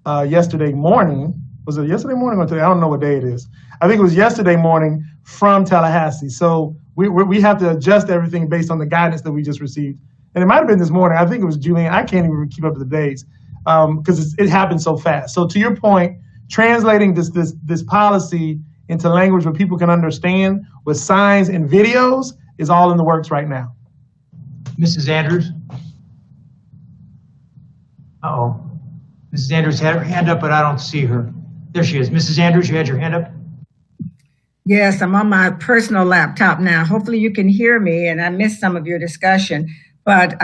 yesterday morning. Was it yesterday morning or today? I don't know what day it is. I think it was yesterday morning from Tallahassee. So we have to adjust everything based on the guidance that we just received. And it might have been this morning. I think it was Julian. I can't even keep up with the days because it happened so fast. So to your point, translating this policy into language where people can understand with signs and videos is all in the works right now. Mrs. Andrews? Uh-oh. Mrs. Andrews had her hand up, but I don't see her. There she is. Mrs. Andrews, you had your hand up? Yes, I'm on my personal laptop now. Hopefully you can hear me, and I missed some of your discussion. But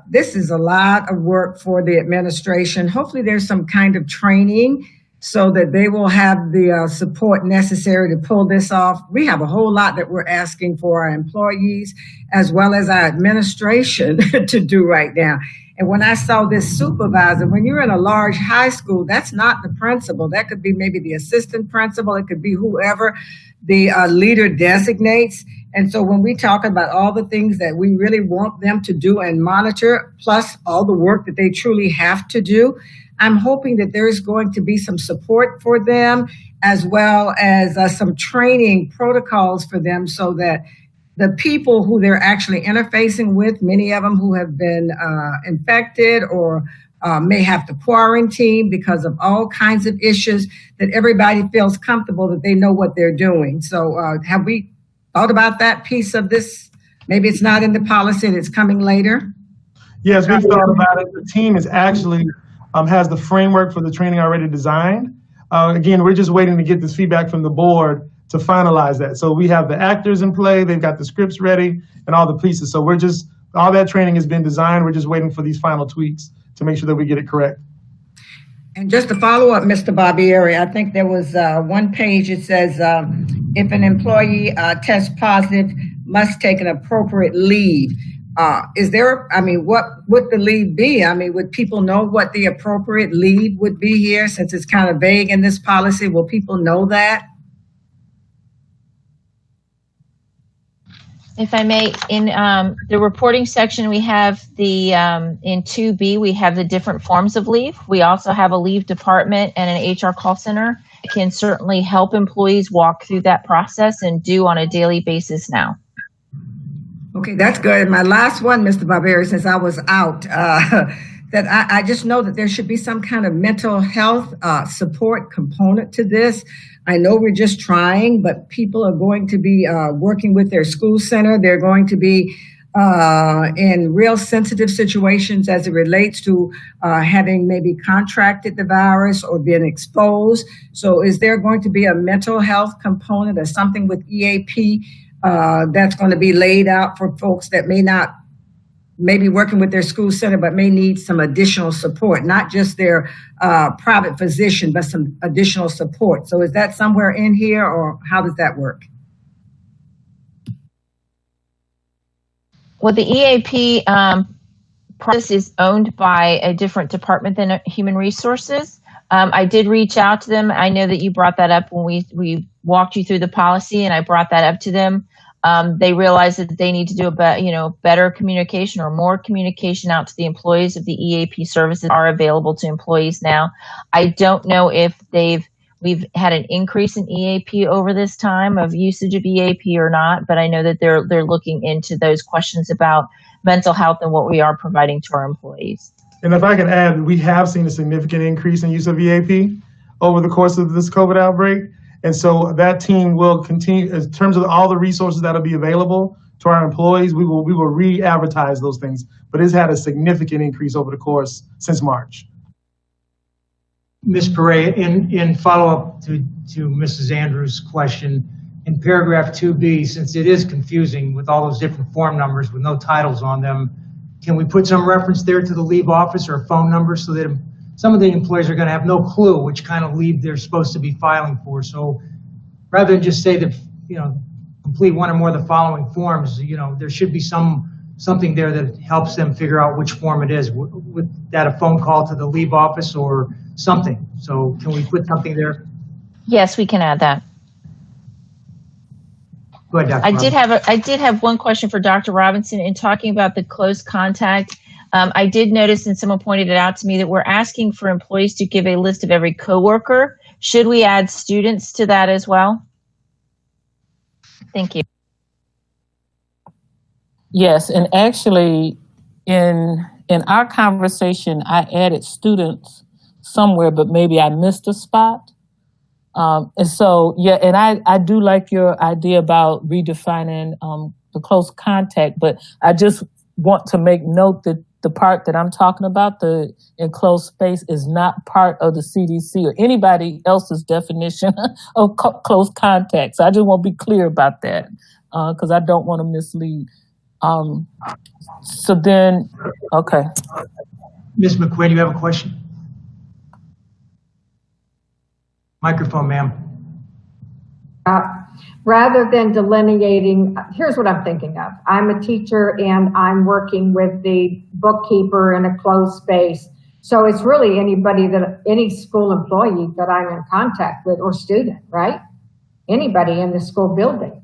this is a lot of work for the administration. Hopefully there's some kind of training so that they will have the support necessary to pull this off. We have a whole lot that we're asking for our employees as well as our administration to do right now. And when I saw this supervisor, when you're in a large high school, that's not the principal. That could be maybe the assistant principal. It could be whoever the leader designates. And so when we talk about all the things that we really want them to do and monitor, plus all the work that they truly have to do, I'm hoping that there's going to be some support for them as well as some training protocols for them so that the people who they're actually interfacing with, many of them who have been infected or may have to quarantine because of all kinds of issues, that everybody feels comfortable that they know what they're doing. So have we thought about that piece of this? Maybe it's not in the policy and it's coming later. Yes, we've thought about it. The team is actually has the framework for the training already designed. Again, we're just waiting to get this feedback from the board to finalize that. So we have the actors in play, they've got the scripts ready and all the pieces. So all that training has been designed. We're just waiting for these final tweaks to make sure that we get it correct. And just to follow up, Mr. Barbieri, I think there was one page, it says, if an employee tests positive, must take an appropriate leave. What would the leave be? Would people know what the appropriate leave would be here since it's kind of vague in this policy? Will people know that? If I may, in the reporting section, we have the, in 2B, we have the different forms of leave. We also have a leave department and an HR call center. It can certainly help employees walk through that process and do on a daily basis now. Okay, that's good. And my last one, Mr. Barberi, since I was out, that I just know that there should be some kind of mental health support component to this. I know we're just trying, but people are going to be working with their school center. They're going to be in real sensitive situations as it relates to having maybe contracted the virus or been exposed. So is there going to be a mental health component or something with EAP that's going to be laid out for folks that may be working with their school center, but may need some additional support, not just their private physician, but some additional support. So is that somewhere in here, or how does that work? Well, the EAP process is owned by a different department than Human Resources. I did reach out to them. I know that you brought that up when we walked you through the policy, and I brought that up to them. They realize that they need to do better communication or more communication out to the employees of the EAP services are available to employees now. I don't know if we've had an increase in EAP over this time of usage of EAP or not, but I know that they're looking into those questions about mental health and what we are providing to our employees. And if I can add, we have seen a significant increase in use of EAP over the course of this COVID outbreak. And so that team will continue, in terms of all the resources that'll be available to our employees, we will re-advertise those things. But it's had a significant increase over the course since March. Ms. Perea, in follow-up to Mrs. Andrews' question, in paragraph 2B, since it is confusing with all those different form numbers with no titles on them, can we put some reference there to the leave office or phone number so that some of the employees are going to have no clue which kind of leave they're supposed to be filing for? So rather than just say that, complete one or more of the following forms, there should be something there that helps them figure out which form it is. With that, a phone call to the leave office or something. So can we put something there? Yes, we can add that. Go ahead, Dr. I did have one question for Dr. Robinson in talking about the close contact. I did notice, and someone pointed it out to me, that we're asking for employees to give a list of every coworker. Should we add students to that as well? Thank you. Yes, and actually, in our conversation, I added students somewhere, but maybe I missed a spot. And so, yeah, and I do like your idea about redefining the close contact, but I just want to make note that the part that I'm talking about, the enclosed space, is not part of the CDC or anybody else's definition of close contacts. I just want to be clear about that because I don't want to mislead. So then, okay. Ms. McQuinn, you have a question? Microphone, ma'am. Rather than delineating, here's what I'm thinking of. I'm a teacher and I'm working with the bookkeeper in a closed space. So it's really any school employee that I'm in contact with or student, right? Anybody in the school building.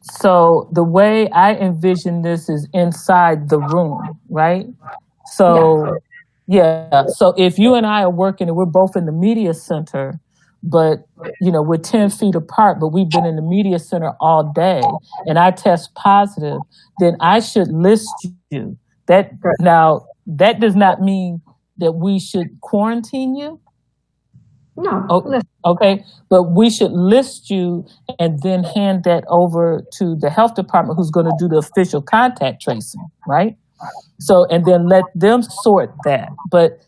So the way I envision this is inside the room, right? So yeah. So if you and I are working and we're both in the media center, but we're 10 feet apart, but we've been in the media center all day and I test positive, then I should list you. Now that does not mean that we should quarantine you. No. Okay, but we should list you and then hand that over to the health department who's going to do the official contact tracing, right? So, and then let them sort that. But,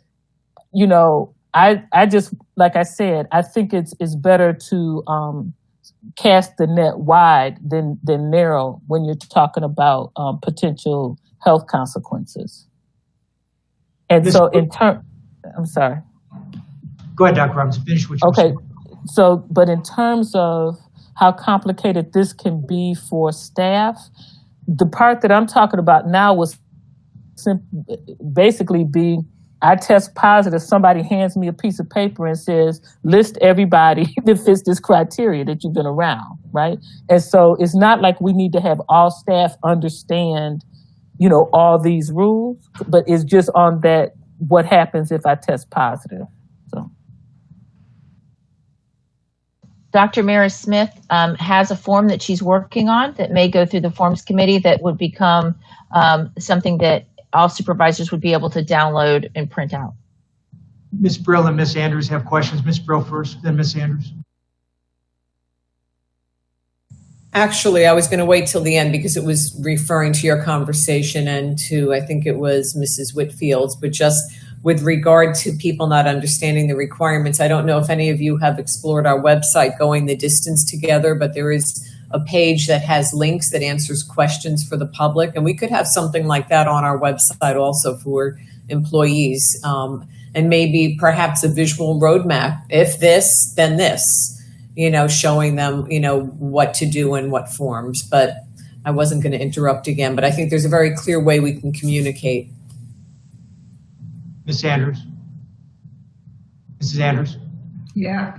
I just, like I said, I think it's better to cast the net wide than narrow when you're talking about potential health consequences. And so I'm sorry. Go ahead, Dr. Robinson, finish what you were saying. So, but in terms of how complicated this can be for staff, the part that I'm talking about now was basically I test positive, somebody hands me a piece of paper and says, list everybody that fits this criteria that you've been around, right? And so it's not like we need to have all staff understand, all these rules, but it's just on that, what happens if I test positive. So. Dr. Maris Smith has a form that she's working on that may go through the forms committee that would become something that all supervisors would be able to download and print out. Ms. Brill and Ms. Andrews have questions. Ms. Brill first, then Ms. Andrews. Actually, I was going to wait till the end because it was referring to your conversation and to, I think it was Mrs. Whitfield's, but just with regard to people not understanding the requirements, I don't know if any of you have explored our website, Going the Distance Together, but there is a page that has links that answers questions for the public. And we could have something like that on our website also for employees. And maybe perhaps a visual roadmap. If this, then this, showing them, what to do in what forms. But I wasn't going to interrupt again, but I think there's a very clear way we can communicate. Ms. Andrews. Mrs. Andrews. Yeah,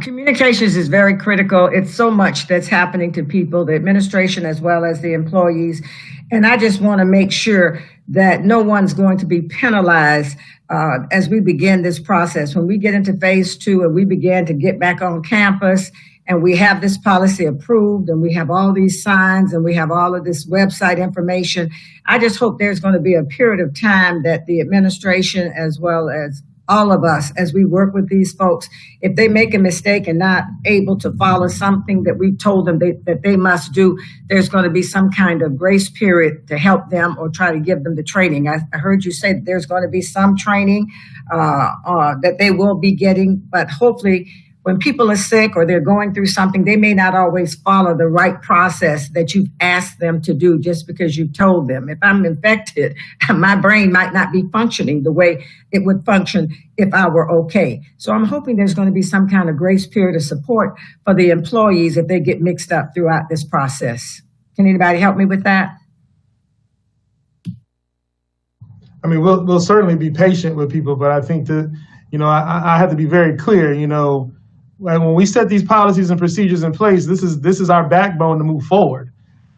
communications is very critical. It's so much that's happening to people, the administration as well as the employees. And I just want to make sure that no one's going to be penalized as we begin this process. When we get into phase 2 and we begin to get back on campus and we have this policy approved and we have all these signs and we have all of this website information, I just hope there's going to be a period of time that the administration as well as all of us, as we work with these folks, if they make a mistake and not able to follow something that we told them that they must do, there's going to be some kind of grace period to help them or try to give them the training. I heard you say that there's going to be some training that they will be getting, but hopefully when people are sick or they're going through something, they may not always follow the right process that you've asked them to do just because you told them. If I'm infected, my brain might not be functioning the way it would function if I were okay. So I'm hoping there's going to be some kind of grace period of support for the employees if they get mixed up throughout this process. Can anybody help me with that? I mean, we'll certainly be patient with people, but I think that, I have to be very clear, when we set these policies and procedures in place, this is our backbone to move forward.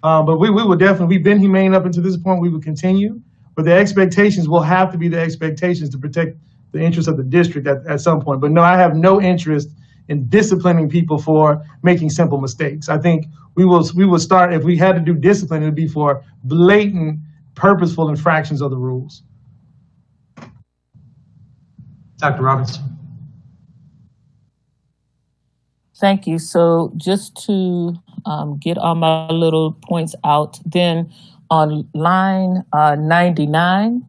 But we will definitely, we've been humane up until this point, we will continue, but the expectations will have to be the expectations to protect the interests of the district at some point. But no, I have no interest in disciplining people for making simple mistakes. I think we will start, if we had to do discipline, it would be for blatant, purposeful infractions of the rules. Dr. Robinson. Thank you. So just to get all my little points out, then on line 99,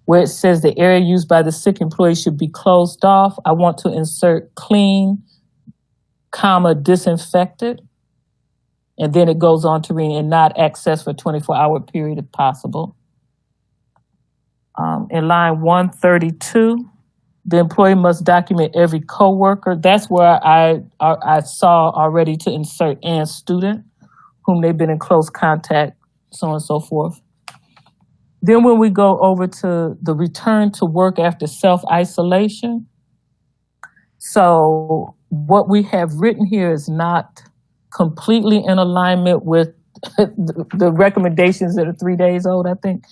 where it says the area used by the sick employee should be closed off, I want to insert clean, disinfected. And then it goes on to read, and not accessed for a 24-hour period if possible. In line 132, the employee must document every coworker. That's where I saw already to insert and student, whom they've been in close contact, so on and so forth. Then when we go over to the return to work after self-isolation, so what we have written here is not completely in alignment with the recommendations that are 3 days old, I think.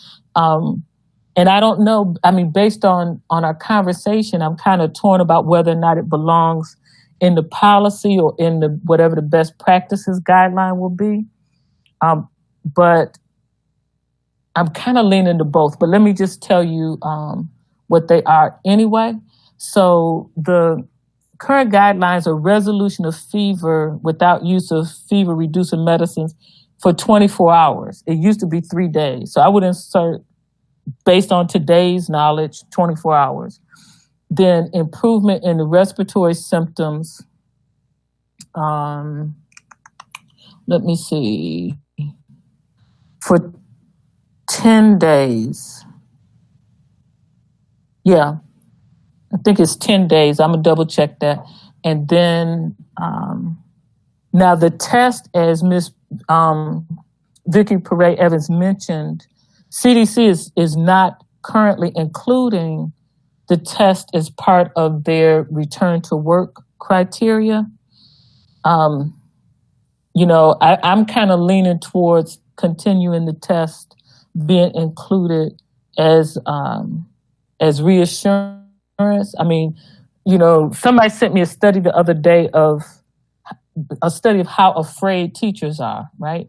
And I don't know, based on our conversation, I'm kind of torn about whether or not it belongs in the policy or in the whatever the best practices guideline will be. But I'm kind of leaning to both. But let me just tell you what they are anyway. So the current guidelines are resolution of fever without use of fever-reducing medicines for 24 hours. It used to be 3 days. So I would insert, based on today's knowledge, 24 hours. Then improvement in the respiratory symptoms. Let me see. For 10 days. Yeah, I think it's 10 days. I'm gonna double check that. And then, now the test, as Ms. Vicki Paray Evans mentioned, CDC is not currently including the test as part of their return to work criteria. I'm kind of leaning towards continuing the test being included as reassurance. I mean, somebody sent me a study the other day of how afraid teachers are, right?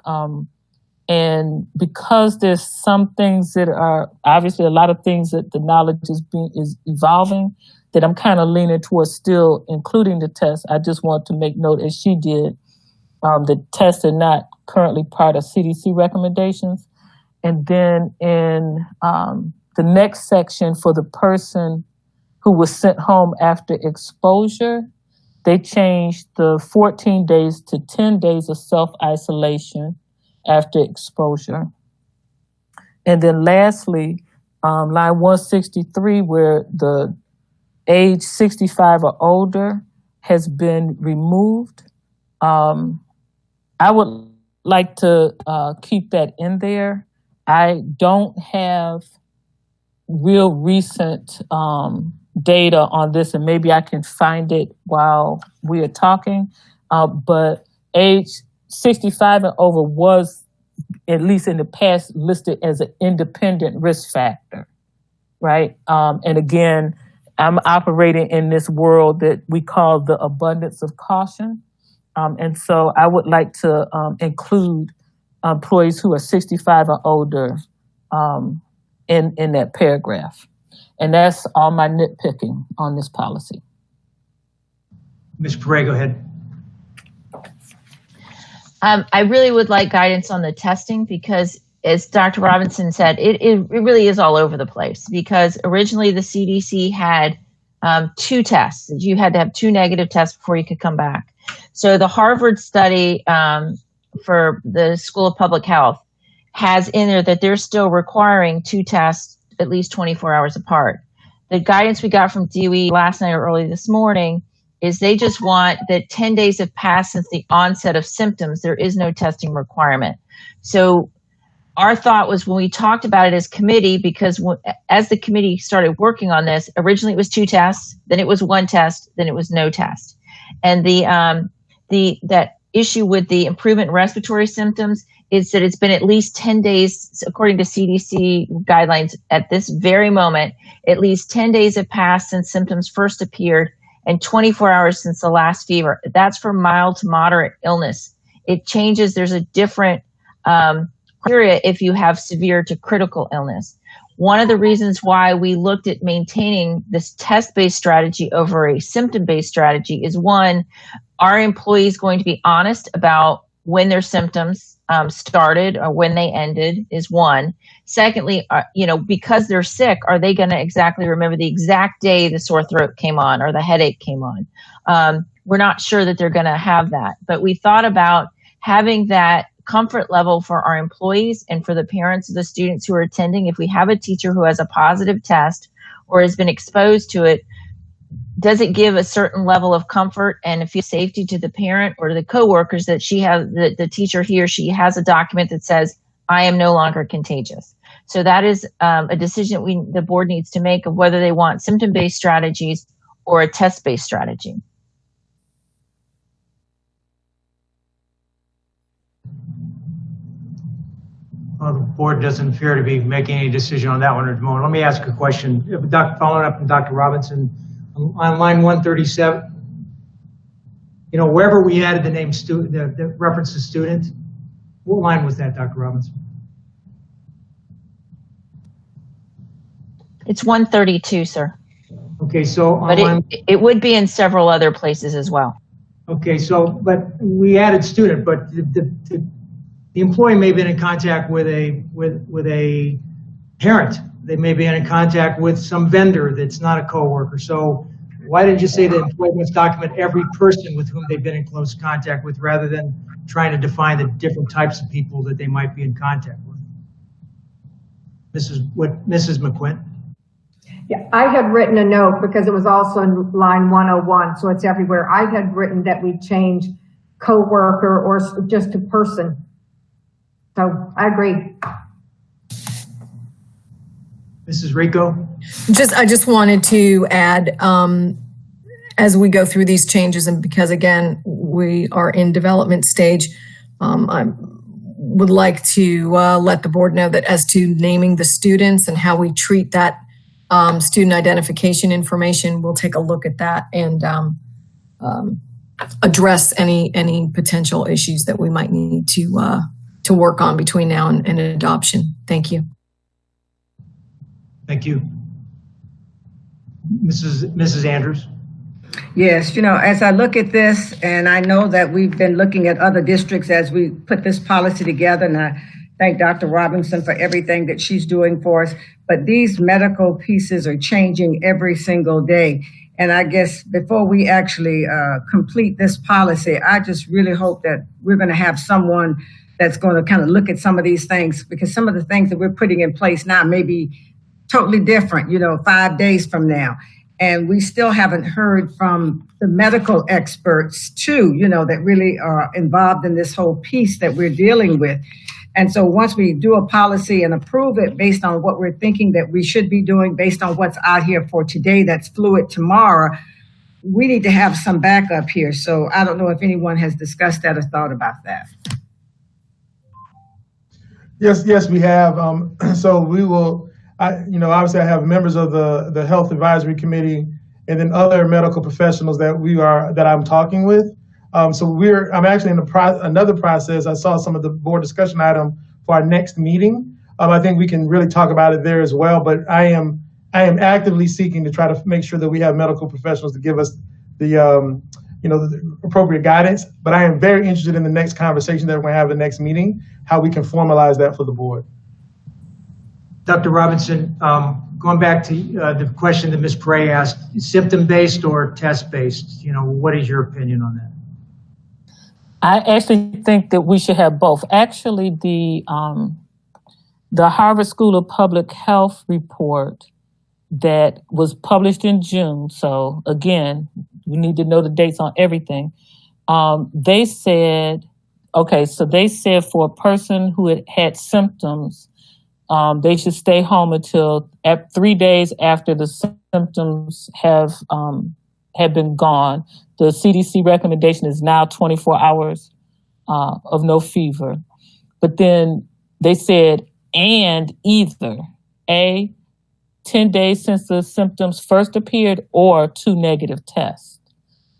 And because there's some things that are obviously a lot of things that the knowledge is evolving, that I'm kind of leaning towards still including the test. I just want to make note, as she did, the tests are not currently part of CDC recommendations. And then in the next section for the person who was sent home after exposure, they changed the 14 days to 10 days of self-isolation after exposure. And then lastly, line 163, where the age 65 or older has been removed. I would like to keep that in there. I don't have real recent data on this, and maybe I can find it while we are talking. But age 65 and over was, at least in the past, listed as an independent risk factor, right? And again, I'm operating in this world that we call the abundance of caution. And so I would like to include employees who are 65 or older in that paragraph. And that's all my nitpicking on this policy. Ms. Correa, go ahead. I really would like guidance on the testing because, as Dr. Robinson said, it really is all over the place, because originally the CDC had 2 tests. You had to have 2 negative tests before you could come back. So the Harvard study for the School of Public Health has in there that they're still requiring 2 tests at least 24 hours apart. The guidance we got from DOE last night or early this morning is they just want that 10 days have passed since the onset of symptoms. There is no testing requirement. So our thought was, when we talked about it as committee, because as the committee started working on this, originally it was 2 tests, then it was 1 test, then it was no test. And that issue with the improvement in respiratory symptoms is that it's been at least 10 days, according to CDC guidelines at this very moment, at least 10 days have passed since symptoms first appeared and 24 hours since the last fever. That's for mild to moderate illness. It changes. There's a different criteria if you have severe to critical illness. One of the reasons why we looked at maintaining this test-based strategy over a symptom-based strategy is, one, are employees going to be honest about when their symptoms started or when they ended, is one. Secondly, because they're sick, are they going to exactly remember the exact day the sore throat came on or the headache came on? We're not sure that they're going to have that, but we thought about having that comfort level for our employees and for the parents of the students who are attending. If we have a teacher who has a positive test or has been exposed to it, does it give a certain level of comfort and a feel safety to the parent or to the coworkers that the teacher, he or she has a document that says, I am no longer contagious. So that is a decision the board needs to make of whether they want symptom-based strategies or a test-based strategy. Well, the board doesn't appear to be making any decision on that one at the moment. Let me ask a question. Following up on Dr. Robinson, on line 137, wherever we added the name student, the reference to student, what line was that, Dr. Robinson? It's 132, sir. Okay, so but it would be in several other places as well. Okay, but we added student, but the employee may have been in contact with a parent. They may be in contact with some vendor that's not a coworker. So why didn't you say the employee must document every person with whom they've been in close contact with, rather than trying to define the different types of people that they might be in contact with? Mrs. McQuinn? Yeah, I had written a note because it was also in line 101, so it's everywhere. I had written that we change coworker or just a person. So I agree. Mrs. Rico? I just wanted to add, as we go through these changes, and because again, we are in development stage, I would like to let the board know that as to naming the students and how we treat that student identification information, we'll take a look at that and address any potential issues that we might need to work on between now and adoption. Thank you. Thank you. Mrs. Andrews? Yes, as I look at this, and I know that we've been looking at other districts as we put this policy together, and I thank Dr. Robinson for everything that she's doing for us, but these medical pieces are changing every single day. And I guess before we actually complete this policy, I just really hope that we're going to have someone that's going to kind of look at some of these things, because some of the things that we're putting in place now may be totally different, 5 days from now. And we still haven't heard from the medical experts too, that really are involved in this whole piece that we're dealing with. And so once we do a policy and approve it based on what we're thinking that we should be doing, based on what's out here for today that's fluid tomorrow, we need to have some backup here. So I don't know if anyone has discussed that or thought about that. Yes, we have. So we will, obviously I have members of the Health Advisory Committee and then other medical professionals that I'm talking with. I'm actually in another process. I saw some of the board discussion item for our next meeting. I think we can really talk about it there as well, but I am actively seeking to try to make sure that we have medical professionals to give us the appropriate guidance. But I am very interested in the next conversation that we're going to have the next meeting, how we can formalize that for the board. Dr. Robinson, going back to the question that Ms. Prey asked, symptom-based or test-based, what is your opinion on that? I actually think that we should have both. Actually, the Harvard School of Public Health report that was published in June, so again, we need to know the dates on everything. They said for a person who had symptoms, they should stay home until 3 days after the symptoms have been gone. The CDC recommendation is now 24 hours of no fever. But then they said, and either A, 10 days since the symptoms first appeared, or 2 negative tests.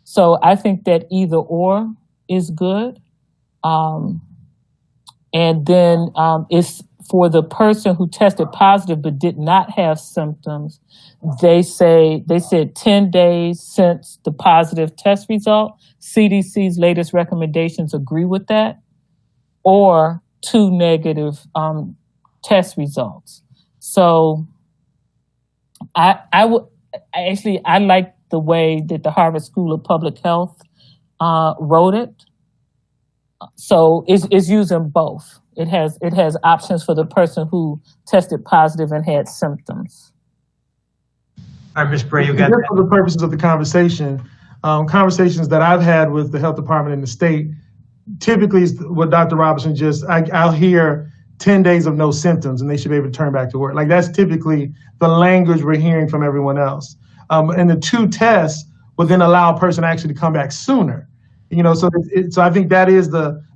So I think that either or is good. And then it's for the person who tested positive but did not have symptoms, they said 10 days since the positive test result. CDC's latest recommendations agree with that, or 2 negative test results. So I like the way that the Harvard School of Public Health wrote it. So it's using both. It has options for the person who tested positive and had symptoms. All right, Ms. Bray, you got that. For the purposes of the conversation, conversations that I've had with the health department in the state, typically is what Dr. Robinson I'll hear 10 days of no symptoms and they should be able to turn back to work. Like that's typically the language we're hearing from everyone else. And the 2 tests will then allow a person actually to come back sooner. So I think that is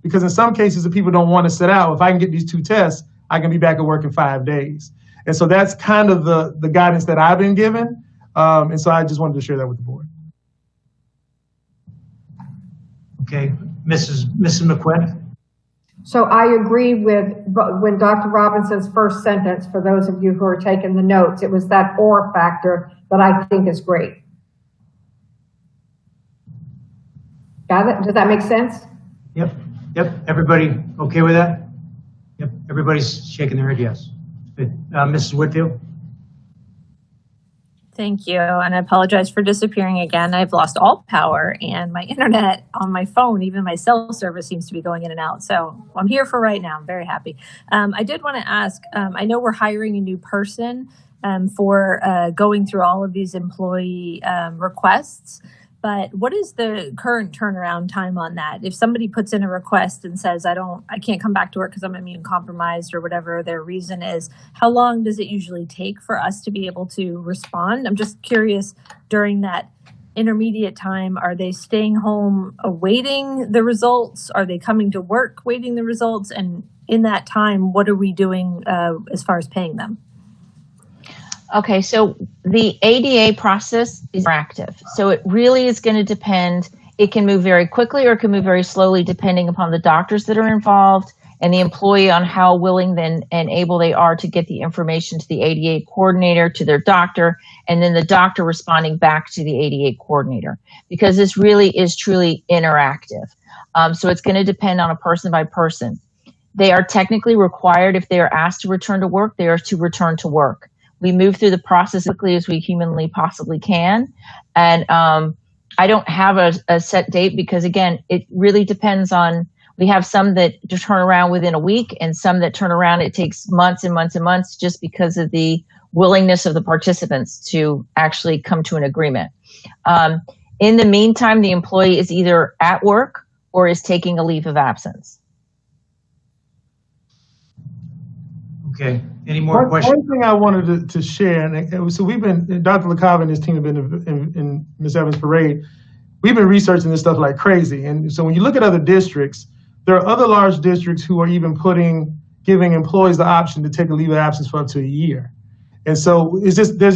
because in some cases, if people don't want to sit out, if I can get these 2 tests, I can be back at work in 5 days. And so that's kind of the guidance that I've been given. And so I just wanted to share that with the board. Okay, Mrs. McQuinn. So I agree with when Dr. Robinson's first sentence, for those of you who are taking the notes, it was that or factor that I think is great. Got it? Does that make sense? Yep. Everybody okay with that? Yep. Everybody's shaking their head yes. Mrs. Whitfield? Thank you. And I apologize for disappearing again. I've lost all power and my internet on my phone, even my cell service seems to be going in and out. So I'm here for right now. I'm very happy. I did want to ask, I know we're hiring a new person for going through all of these employee requests. but what is the current turnaround time on that? If somebody puts in a request and says, I can't come back to work because I'm immune compromised or whatever their reason is, how long does it usually take for us to be able to respond? I'm just curious, during that intermediate time, are they staying home awaiting the results? Are they coming to work waiting the results? And in that time, what are we doing as far as paying them? Okay, so the ADA process is interactive. So it really is going to depend. It can move very quickly or it can move very slowly depending upon the doctors that are involved and the employee on how willing and able they are to get the information to the ADA coordinator, to their doctor, and then the doctor responding back to the ADA coordinator, because this really is truly interactive. So it's going to depend on a person by person. They are technically required, if they are asked to return to work, they are to return to work. We move through the process as quickly as we humanly possibly can. And I don't have a set date because, again, it really depends on, we have some that just turn around within a week and some that turn around, it takes months and months and months just because of the willingness of the participants to actually come to an agreement. In the meantime, the employee is either at work or is taking a leave of absence. Okay, any more questions? One thing I wanted to share, and so we've been, Dr. LaCava and his team have been in Ms. Evans' parade. We've been researching this stuff like crazy. And so when you look at other districts, there are other large districts who are even giving employees the option to take a leave of absence for up to a year. And so there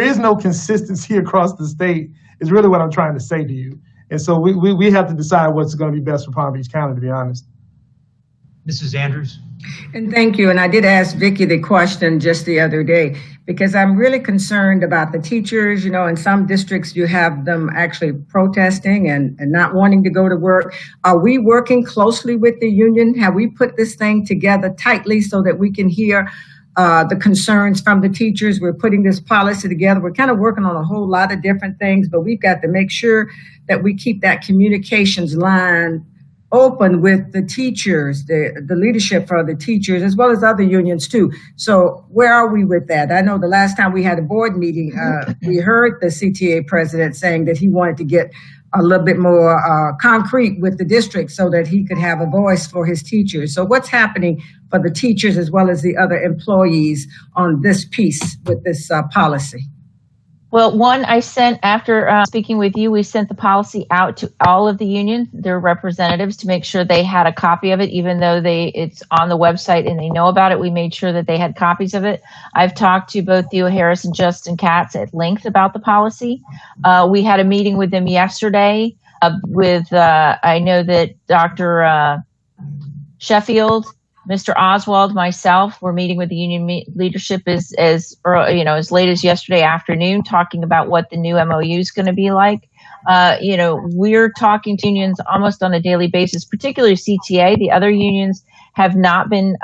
is no consistency across the state, is really what I'm trying to say to you. And so we have to decide what's going to be best for Palm Beach County, to be honest. Mrs. Andrews. And thank you. And I did ask Vicki the question just the other day, because I'm really concerned about the teachers. You know, in some districts, you have them actually protesting and not wanting to go to work. Are we working closely with the union? Have we put this thing together tightly so that we can hear the concerns from the teachers? We're putting this policy together. We're kind of working on a whole lot of different things, but we've got to make sure that we keep that communications line open with the teachers, the leadership for the teachers, as well as other unions too. So where are we with that? I know the last time we had a board meeting, we heard the CTA president saying that he wanted to get a little bit more concrete with the district so that he could have a voice for his teachers. So what's happening for the teachers as well as the other employees on this piece with this policy? Well, one, I sent, after speaking with you, we sent the policy out to all of the unions, their representatives, to make sure they had a copy of it, even though it's on the website and they know about it. We made sure that they had copies of it. I've talked to both Theo Harris and Justin Katz at length about the policy. We had a meeting with them yesterday I know that Dr. Sheffield, Mr. Oswald, myself, we're meeting with the union leadership as late as yesterday afternoon, talking about what the new MOU is going to be like. We're talking to unions almost on a daily basis, particularly CTA. The other unions have not been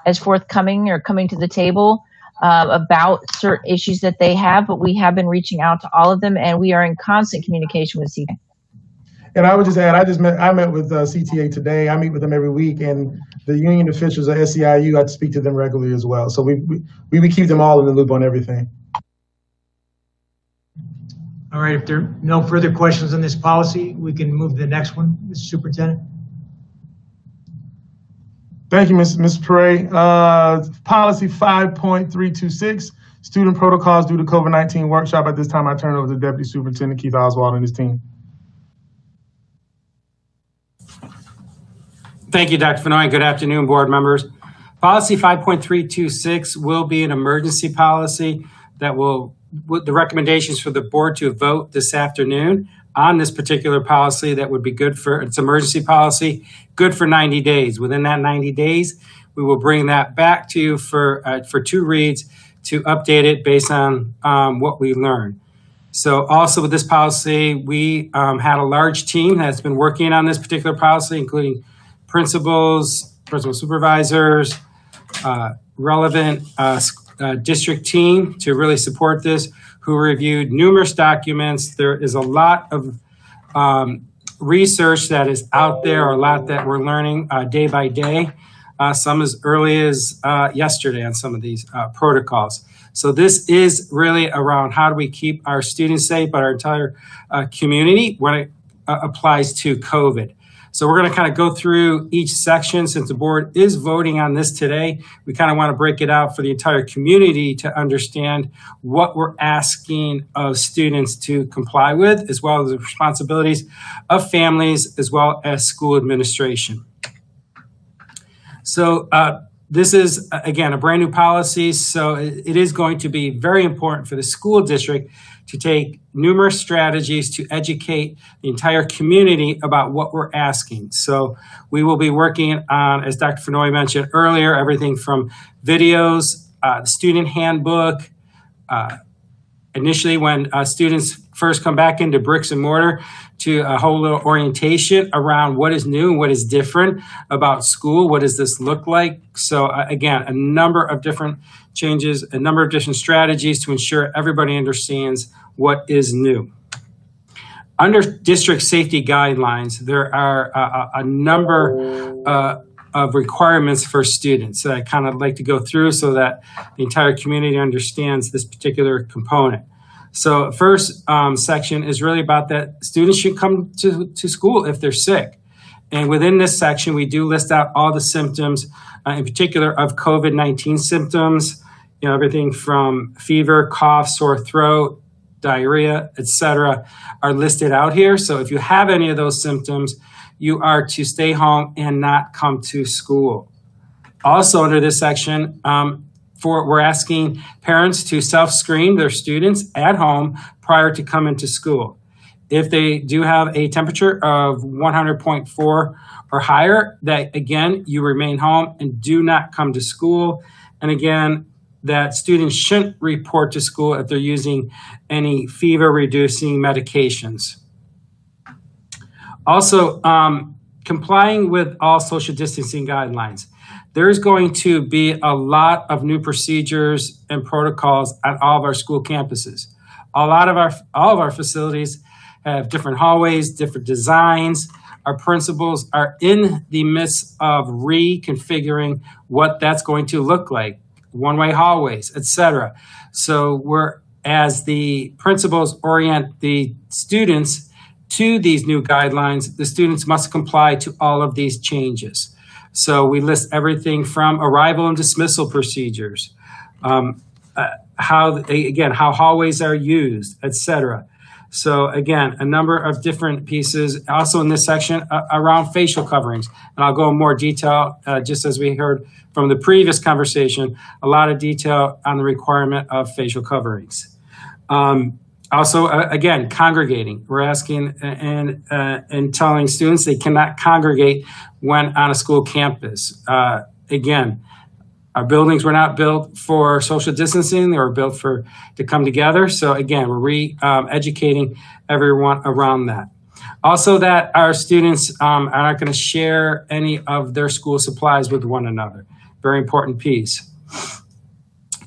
as forthcoming or coming to the table about certain issues that they have, but we have been reaching out to all of them, and we are in constant communication with CTA. And I would just add, I met with CTA today. I meet with them every week, and the union officials at SEIU, I speak to them regularly as well. So we keep them all in the loop on everything. All right, if there are no further questions on this policy, we can move to the next one, Mr. Superintendent. Thank you, Ms. Pere. Policy 5.326, student protocols due to COVID-19 workshop. At this time, I turn it over to Deputy Superintendent Keith Oswald and his team. Thank you, Dr. Fenoy. Good afternoon, board members. Policy 5.326 will be an emergency policy that the recommendations for the board to vote this afternoon on this particular policy that would be good for, it's emergency policy, good for 90 days. Within that 90 days, we will bring that back to you for 2 reads to update it based on what we learned. So also with this policy, we had a large team that's been working on this particular policy, including principals, principal supervisors, relevant district team to really support this, who reviewed numerous documents. There is a lot of research that is out there, a lot that we're learning day by day, some as early as yesterday on some of these protocols. So this is really around how do we keep our students safe, but our entire community when it applies to COVID. So we're going to kind of go through each section. Since the board is voting on this today, we kind of want to break it out for the entire community to understand what we're asking of students to comply with, as well as the responsibilities of families, as well as school administration. So this is, again, a brand new policy. So it is going to be very important for the school district to take numerous strategies to educate the entire community about what we're asking. So we will be working on, as Dr. Fenoy mentioned earlier, everything from videos, the student handbook, initially when students first come back into bricks and mortar, to a whole little orientation around what is new and what is different about school. What does this look like? So again, a number of different changes, a number of different strategies to ensure everybody understands what is new. Under district safety guidelines, there are a number of requirements for students that I kind of like to go through so that the entire community understands this particular component. So first section is really about that students should come to school if they're sick. And within this section, we do list out all the symptoms, in particular of COVID-19 symptoms, you know, everything from fever, cough, sore throat, diarrhea, etc., are listed out here. So if you have any of those symptoms, you are to stay home and not come to school. Also under this section, we're asking parents to self-screen their students at home prior to coming to school. If they do have a temperature of 100.4 or higher, that again, you remain home and do not come to school. And again, that students shouldn't report to school if they're using any fever-reducing medications. Also, complying with all social distancing guidelines. There's going to be a lot of new procedures and protocols at all of our school campuses. All of our facilities have different hallways, different designs. Our principals are in the midst of reconfiguring what that's going to look like, one-way hallways, etc. So as the principals orient the students to these new guidelines, the students must comply to all of these changes. So we list everything from arrival and dismissal procedures, how hallways are used, etc. So again, a number of different pieces. Also in this section around facial coverings, and I'll go in more detail, just as we heard from the previous conversation, a lot of detail on the requirement of facial coverings. Also, again, congregating. We're asking and telling students they cannot congregate when on a school campus. Again, our buildings were not built for social distancing. They were built to come together. So again, we're educating everyone around that. Also that our students are not going to share any of their school supplies with one another. Very important piece.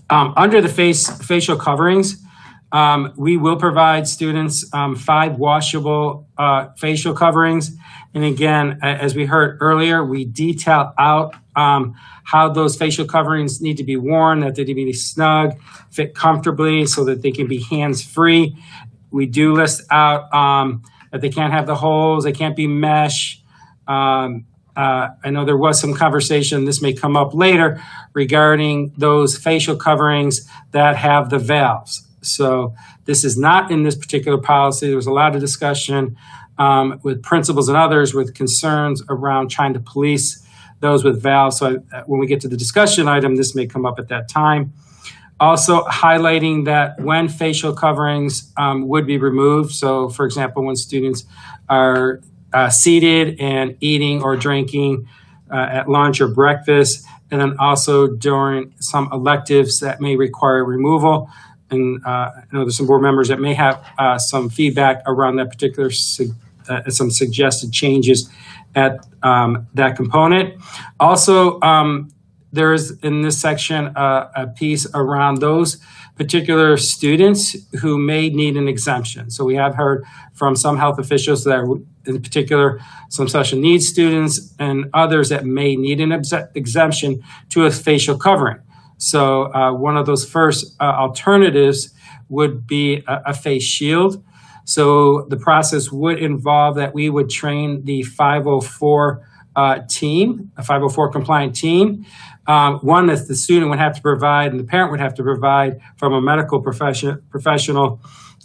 Under the facial coverings, we will provide students 5 washable facial coverings. And again, as we heard earlier, we detail out how those facial coverings need to be worn, that they need to be snug, fit comfortably so that they can be hands-free. We do list out that they can't have the holes, they can't be mesh. I know there was some conversation, this may come up later, regarding those facial coverings that have the valves. So this is not in this particular policy. There was a lot of discussion with principals and others with concerns around trying to police those with valves. So when we get to the discussion item, this may come up at that time. Also highlighting that when facial coverings would be removed. So for example, when students are seated and eating or drinking at lunch or breakfast, and then also during some electives that may require removal. And I know there's some board members that may have some feedback around that particular, some suggested changes at that component. Also, there's in this section a piece around those particular students who may need an exemption. So we have heard from some health officials that in particular some special needs students and others that may need an exemption to a facial covering. So one of those first alternatives would be a face shield. So the process would involve that we would train the 504 team, a 504 compliant team. One that the student would have to provide and the parent would have to provide from a medical professional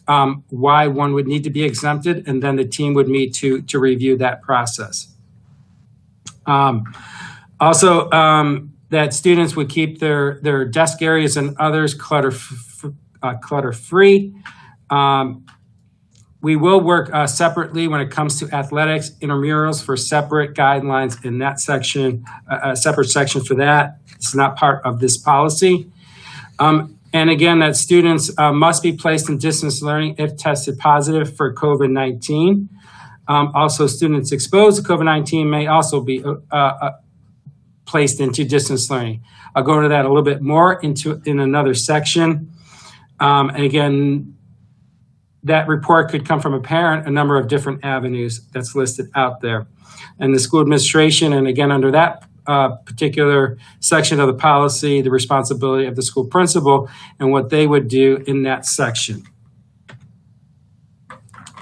why one would need to be exempted, and then the team would meet to review that process. Also, that students would keep their desk areas and others clutter-free. We will work separately when it comes to athletics, intramurals for separate guidelines in that section, a separate section for that. It's not part of this policy. And again, that students must be placed in distance learning if tested positive for COVID-19. Also, students exposed to COVID-19 may also be placed into distance learning. I'll go into that a little bit more in another section. And again, that report could come from a parent, a number of different avenues that's listed out there. And the school administration, and again, under that particular section of the policy, the responsibility of the school principal and what they would do in that section.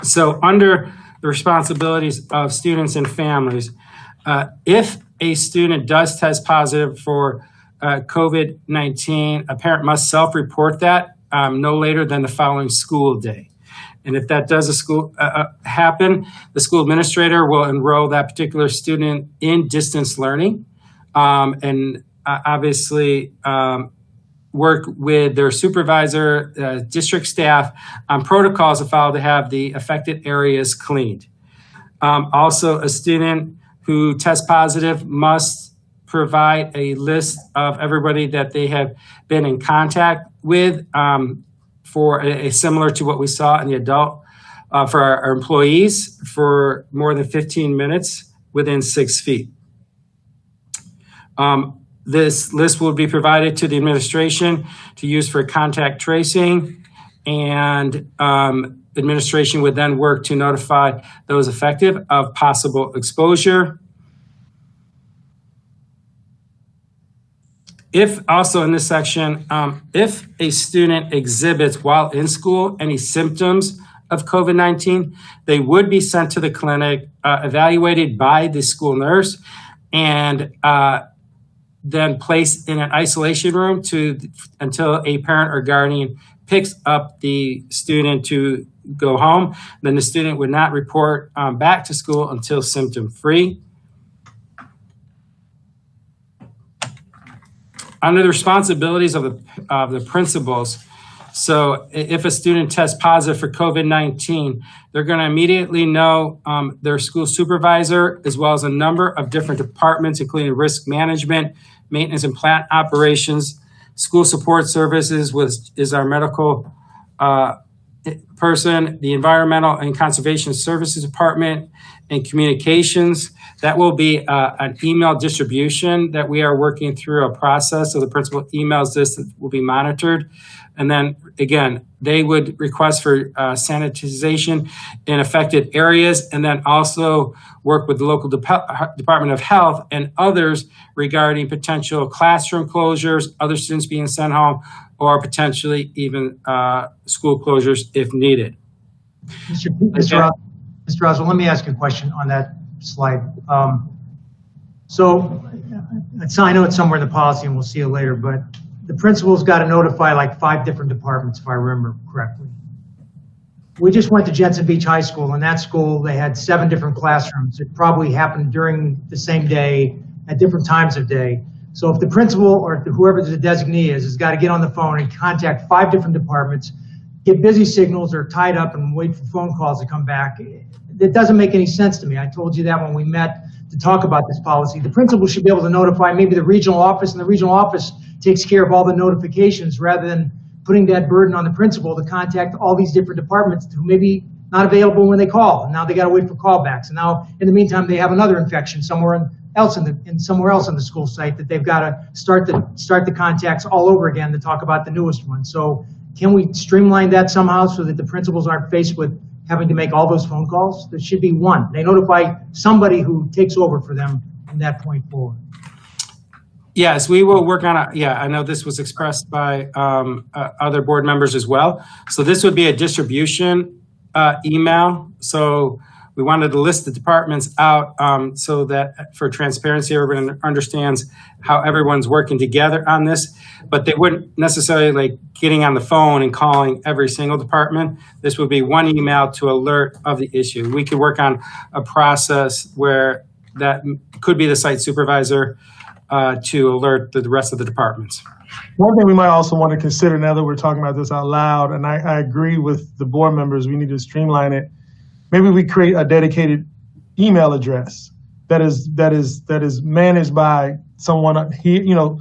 So under the responsibilities of students and families, if a student does test positive for COVID-19, a parent must self-report that no later than the following school day. And if that does happen, the school administrator will enroll that particular student in distance learning and obviously work with their supervisor, district staff on protocols to follow to have the affected areas cleaned. Also, a student who tests positive must provide a list of everybody that they have been in contact with for a similar to what we saw in the adult for our employees for more than 15 minutes within 6 feet. This list will be provided to the administration to use for contact tracing, and administration would then work to notify those affected of possible exposure. If also in this section, if a student exhibits while in school any symptoms of COVID-19, they would be sent to the clinic, evaluated by the school nurse, and then placed in an isolation room until a parent or guardian picks up the student to go home. Then the student would not report back to school until symptom-free. Under the responsibilities of the principals, so if a student tests positive for COVID-19, they're going to immediately know their school supervisor, as well as a number of different departments, including risk management, maintenance and plant operations, school support services, which is our medical person, the environmental and conservation services department, and communications. That will be an email distribution that we are working through a process. So the principal emails this, that will be monitored. And then again, they would request for sanitization in affected areas, and then also work with the local Department of Health and others regarding potential classroom closures, other students being sent home, or potentially even school closures if needed. Mr. Oswald, let me ask you a question on that slide. So I know it's somewhere in the policy and we'll see it later, but the principal's got to notify like 5 different departments, if I remember correctly. We just went to Jensen Beach High School. In that school, they had 7 different classrooms. It probably happened during the same day at different times of day. So if the principal or whoever the designee is has got to get on the phone and contact 5 different departments, get busy signals or tied up and wait for phone calls to come back, it doesn't make any sense to me. I told you that when we met to talk about this policy. The principal should be able to notify maybe the regional office, and the regional office takes care of all the notifications rather than putting that burden on the principal to contact all these different departments who may be not available when they call. And now they got to wait for callbacks. And now in the meantime, they have another infection somewhere else in the school site that they've got to start the contacts all over again to talk about the newest one. So can we streamline that somehow so that the principals aren't faced with having to make all those phone calls? There should be one. They notify somebody who takes over for them from that point forward. Yes, we will work on it. Yeah, I know this was expressed by other board members as well. So this would be a distribution email. So we wanted to list the departments out so that for transparency, everyone understands how everyone's working together on this. But they wouldn't necessarily like getting on the phone and calling every single department. This would be one email to alert of the issue. We could work on a process where that could be the site supervisor to alert the rest of the departments. One thing we might also want to consider now that we're talking about this out loud, and I agree with the board members, we need to streamline it. Maybe we create a dedicated email address that is managed by someone here. You know,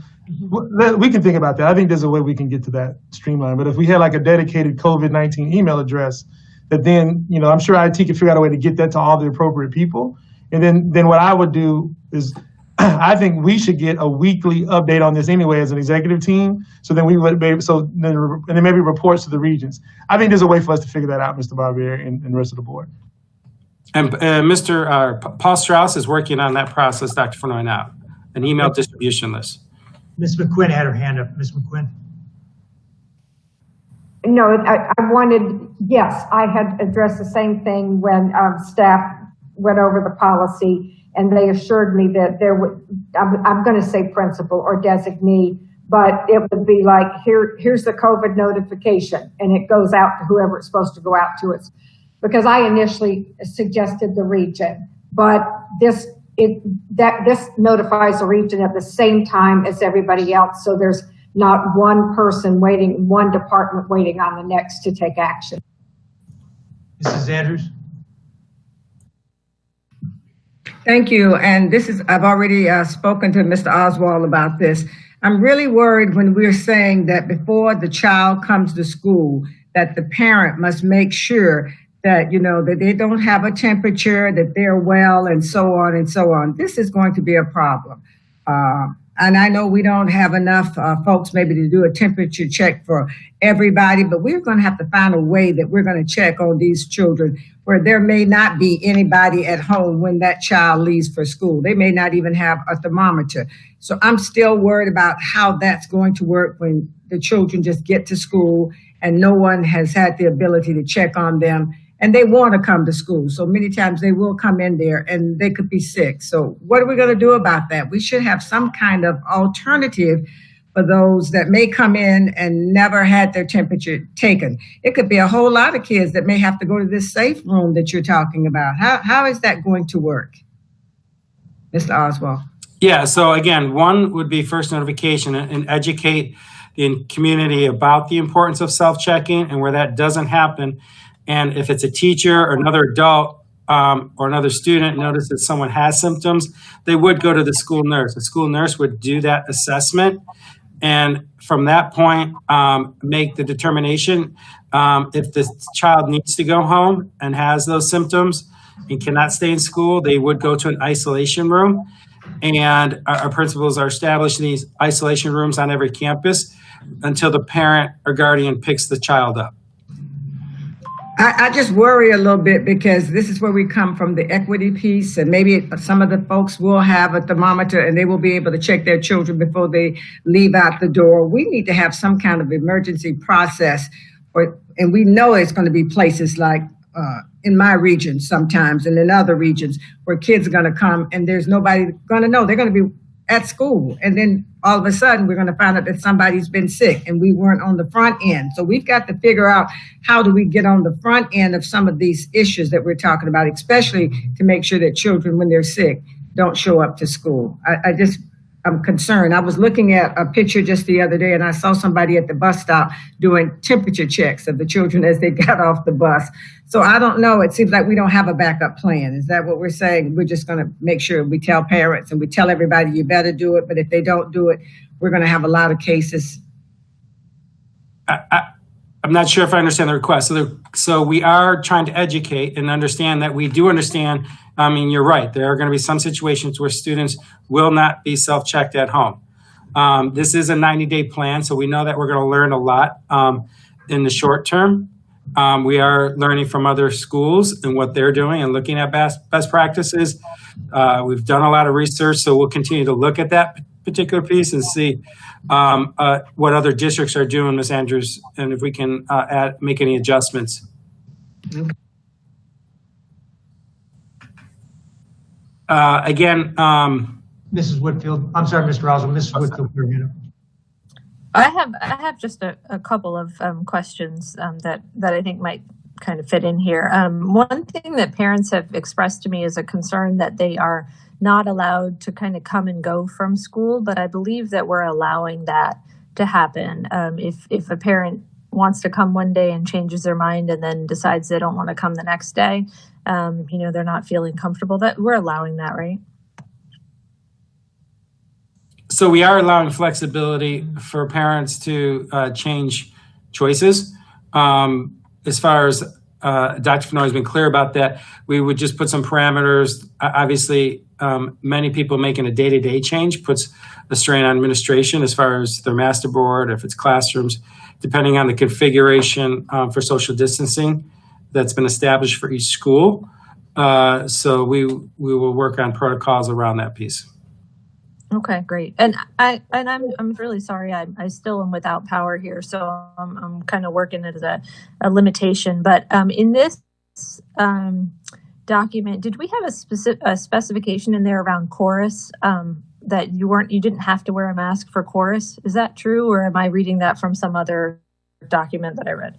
we can think about that. I think there's a way we can get to that streamline. But if we had like a dedicated COVID-19 email address, that then, you know, I'm sure IT could figure out a way to get that to all the appropriate people. And then what I would do is, I think we should get a weekly update on this anyway as an executive team. So then we would be able, and then maybe reports to the regions. I think there's a way for us to figure that out, Mr. Barbieri and the rest of the board. And Mr. Paul Strauss is working on that process, Dr. Fenoy, now, an email distribution list. Ms. McQuinn had her hand up. Ms. McQuinn. No, I wanted, yes, I had addressed the same thing when staff went over the policy. And they assured me that there would, I'm going to say principal or designee, but it would be like, here's the COVID notification, and it goes out to whoever it's supposed to go out to. It's because I initially suggested the region, but this notifies the region at the same time as everybody else. So there's not one person waiting, one department waiting on the next to take action. Mrs. Andrews. Thank you. And I've already spoken to Mr. Oswald about this. I'm really worried when we're saying that before the child comes to school, that the parent must make sure that, you know, that they don't have a temperature, that they're well, and so on and so on. This is going to be a problem. And I know we don't have enough folks maybe to do a temperature check for everybody, but we're going to have to find a way that we're going to check on these children where there may not be anybody at home when that child leaves for school. They may not even have a thermometer. So I'm still worried about how that's going to work when the children just get to school and no one has had the ability to check on them. And they want to come to school. So many times they will come in there and they could be sick. So what are we going to do about that? We should have some kind of alternative for those that may come in and never had their temperature taken. It could be a whole lot of kids that may have to go to this safe room that you're talking about. How is that going to work? Mr. Oswald. Yeah, so again, one would be first notification and educate the community about the importance of self-checking, and where that doesn't happen. And if it's a teacher or another adult or another student notice that someone has symptoms, they would go to the school nurse. The school nurse would do that assessment. And from that point, make the determination if the child needs to go home and has those symptoms and cannot stay in school, they would go to an isolation room. And our principals are establishing these isolation rooms on every campus until the parent or guardian picks the child up. I just worry a little bit because this is where we come from, the equity piece, and maybe some of the folks will have a thermometer and they will be able to check their children before they leave out the door. We need to have some kind of emergency process, and we know it's going to be places like in my region sometimes and in other regions where kids are going to come and there's nobody going to know. They're going to be at school, and then all of a sudden we're going to find out that somebody's been sick and we weren't on the front end. So we've got to figure out how do we get on the front end of some of these issues that we're talking about, especially to make sure that children, when they're sick, don't show up to school. I'm concerned. I was looking at a picture just the other day and I saw somebody at the bus stop doing temperature checks of the children as they got off the bus. So I don't know. It seems like we don't have a backup plan. Is that what we're saying? We're just going to make sure we tell parents and we tell everybody you better do it. But if they don't do it, we're going to have a lot of cases. I'm not sure if I understand the request. So we are trying to educate and understand that we do understand. I mean, you're right. There are going to be some situations where students will not be self-checked at home. This is a 90-day plan, so we know that we're going to learn a lot in the short term. We are learning from other schools and what they're doing and looking at best practices. We've done a lot of research, so we'll continue to look at that. particular piece and see what other districts are doing, Ms. Andrews, and if we can make any adjustments. Again, Mrs. Whitfield, I'm sorry, Mr. Oswald, Mrs. Whitfield, your hand up. I have just a couple of questions that I think might kind of fit in here. One thing that parents have expressed to me is a concern that they are not allowed to kind of come and go from school, but I believe that we're allowing that to happen. If a parent wants to come one day and changes their mind and then decides they don't want to come the next day, they're not feeling comfortable, that we're allowing that, right? So we are allowing flexibility for parents to change choices. As far as Dr. Fennoy has been clear about that, we would just put some parameters. Obviously, many people making a day-to-day change puts a strain on administration as far as their master board, if it's classrooms, depending on the configuration for social distancing that's been established for each school. So we will work on protocols around that piece. Okay, great. And I'm really sorry. I still am without power here, so I'm kind of working it as a limitation. But in this document, did we have a specification in there around chorus that you didn't have to wear a mask for chorus? Is that true, or am I reading that from some other document that I read?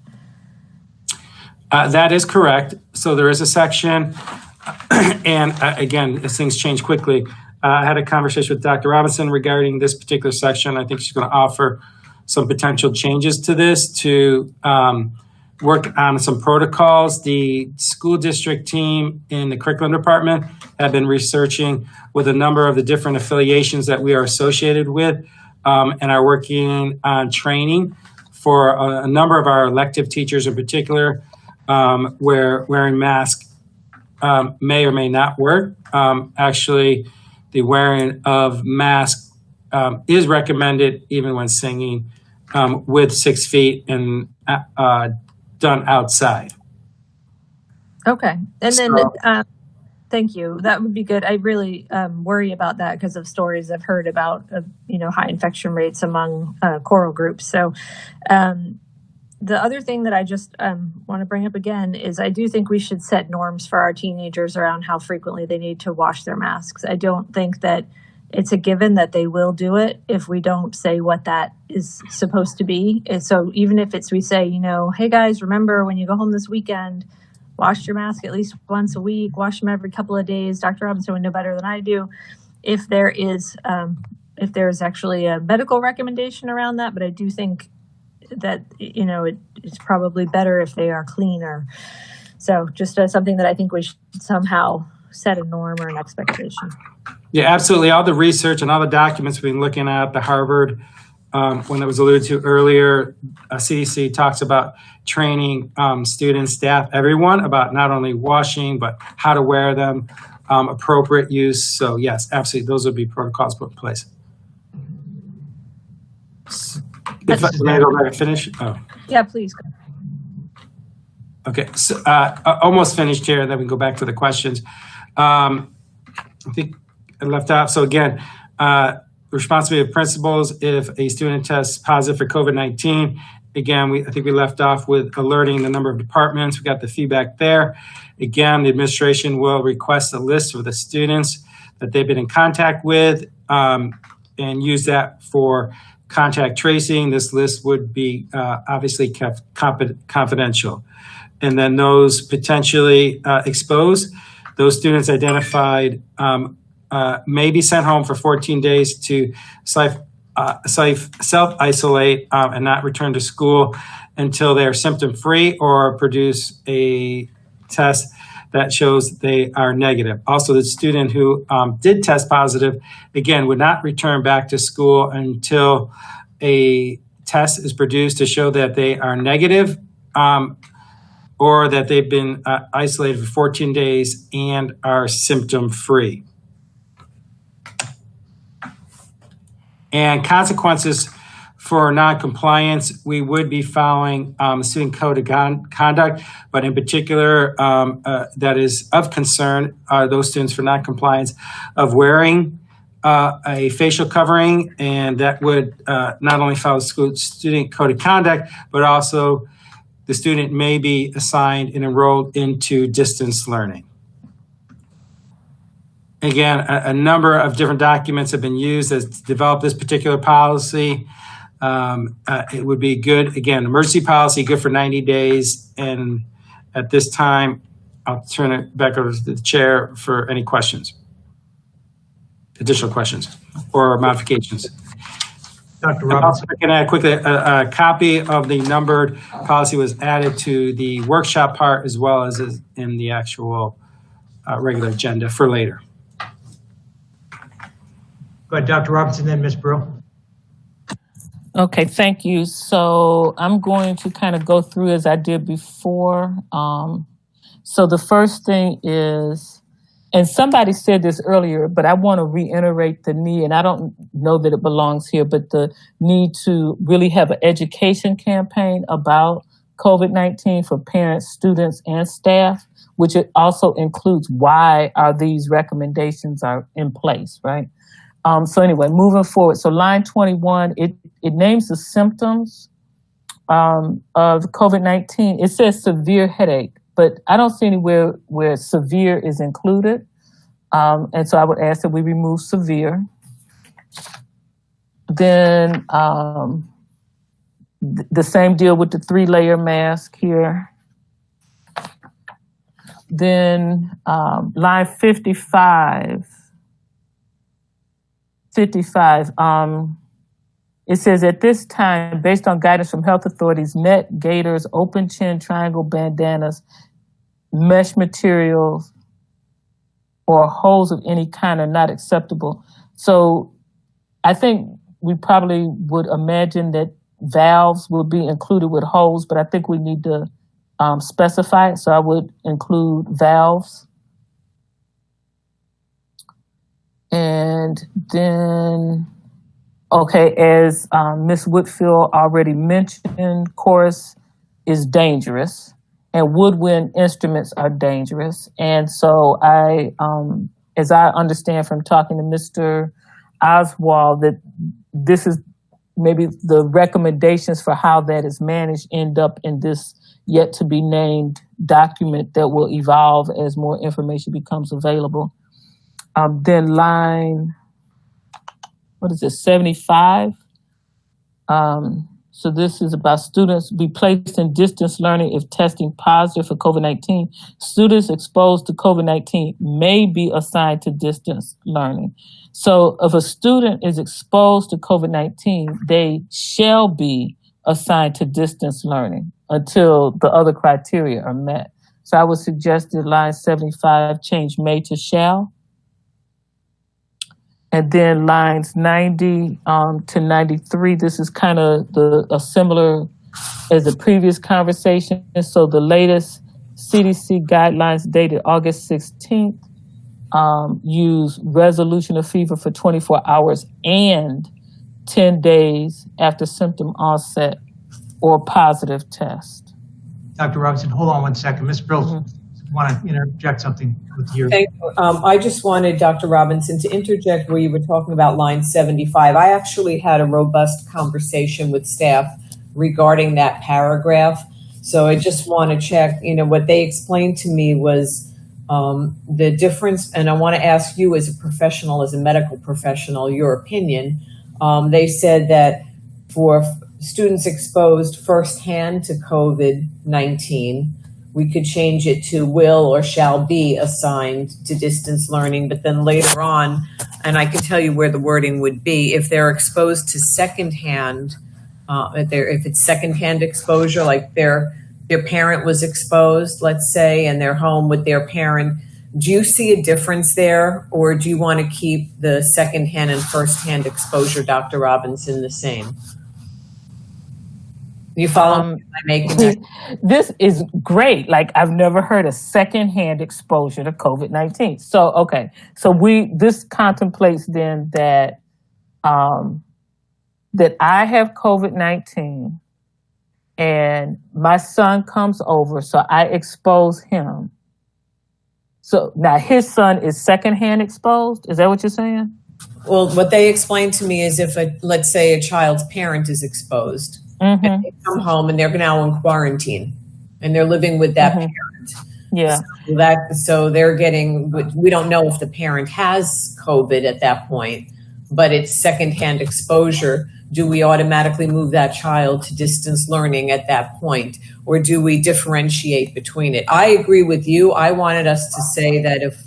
That is correct. So there is a section, and again, as things change quickly. I had a conversation with Dr. Robinson regarding this particular section. I think she's going to offer some potential changes to this to work on some protocols. The school district team in the curriculum department have been researching with a number of the different affiliations that we are associated with and are working on training for a number of our elective teachers in particular, where wearing masks may or may not work. Actually, the wearing of masks is recommended even when singing with 6 feet and done outside. Okay. And then, thank you. That would be good. I really worry about that because of stories I've heard about, high infection rates among choral groups. So the other thing that I just want to bring up again is I do think we should set norms for our teenagers around how frequently they need to wash their masks. I don't think that it's a given that they will do it if we don't say what that is supposed to be. And so even if we say, hey guys, remember when you go home this weekend, wash your mask at least once a week, wash them every couple of days. Dr. Robinson would know better than I do if there's actually a medical recommendation around that. But I do think that it's probably better if they are cleaner. So just something that I think we should somehow set a norm or an expectation. Yeah, absolutely. All the research and all the documents we've been looking at, the Harvard, when it was alluded to earlier, CDC talks about training students, staff, everyone about not only washing, but how to wear them, appropriate use. So yes, absolutely. Those would be protocols put in place. If I go back and finish? Oh. Yeah, please. Okay, so almost finished here, then we go back to the questions. I think I left off. So again, responsibility of principals if a student tests positive for COVID-19. Again, I think we left off with alerting the number of departments. We got the feedback there. Again, the administration will request a list of the students that they've been in contact with and use that for contact tracing. This list would be obviously kept confidential. And then those potentially exposed, those students identified may be sent home for 14 days to self-isolate and not return to school until they are symptom-free or produce a test that shows they are negative. Also, the student who did test positive, again, would not return back to school until a test is produced to show that they are negative or that they've been isolated for 14 days and are symptom-free. And consequences for non-compliance, we would be following student code of conduct, but in particular, that is of concern are those students for non-compliance of wearing a facial covering, and that would not only follow student code of conduct, but also the student may be assigned and enrolled into distance learning. Again, a number of different documents have been used to develop this particular policy. It would be good, again, emergency policy, good for 90 days. And at this time, I'll turn it back over to the chair for any questions, additional questions or modifications. Dr. Robinson. I can add quickly, a copy of the numbered policy was added to the workshop part as well as in the actual regular agenda for later. Go ahead, Dr. Robinson, then Ms. Brew. Okay, thank you. So I'm going to kind of go through as I did before. So the first thing is, and somebody said this earlier, but I want to reiterate the need, and I don't know that it belongs here, but the need to really have an education campaign about COVID-19 for parents, students, and staff, which it also includes why are these recommendations are in place, right? So anyway, moving forward. So line 21, it names the symptoms of COVID-19. It says severe headache, but I don't see anywhere where severe is included. And so I would ask that we remove severe. Then the same deal with the 3-layer mask here. Then line 55, it says at this time, based on guidance from health authorities, net, gaiters, open chin, triangle bandanas, mesh materials, or holes of any kind are not acceptable. So I think we probably would imagine that valves will be included with holes, but I think we need to specify it. So I would include valves. And then, okay, as Ms. Whitfield already mentioned, chorus is dangerous and woodwind instruments are dangerous. And so I, as I understand from talking to Mr. Oswald, that this is maybe the recommendations for how that is managed end up in this yet to be named document that will evolve as more information becomes available. Then line, 75? So this is about students be placed in distance learning if testing positive for COVID-19. Students exposed to COVID-19 may be assigned to distance learning. So if a student is exposed to COVID-19, they shall be assigned to distance learning until the other criteria are met. So I would suggest that line 75 change may to shall. And then lines 90 to 93, this is kind of a similar as the previous conversation. And so the latest CDC guidelines dated August 16th use resolution of fever for 24 hours and 10 days after symptom onset or positive test. Dr. Robinson, hold on one second. Ms. Brill, want to interject something with you. Thank you. I just wanted, Dr. Robinson, to interject where you were talking about line 75. I actually had a robust conversation with staff regarding that paragraph. So I just want to check, what they explained to me was the difference, and I want to ask you as a professional, as a medical professional, your opinion. They said that for students exposed firsthand to COVID-19, we could change it to will or shall be assigned to distance learning, but then later on, and I can tell you where the wording would be, if they're exposed to secondhand, if it's secondhand exposure, like their parent was exposed, let's say, and they're home with their parent, do you see a difference there, or do you want to keep the secondhand and firsthand exposure, Dr. Robinson, the same? You follow me? Making that? This is great. Like, I've never heard of secondhand exposure to COVID-19. So, okay. So this contemplates then that, that I have COVID-19 and my son comes over, so I expose him. So now his son is secondhand exposed. Is that what you're saying? Well, what they explained to me is if, let's say, a child's parent is exposed, and they come home and they're now in quarantine, and they're living with that parent. Yeah. So they're getting, we don't know if the parent has COVID at that point, but it's secondhand exposure. Do we automatically move that child to distance learning at that point? Or do we differentiate between it? I agree with you. I wanted us to say that if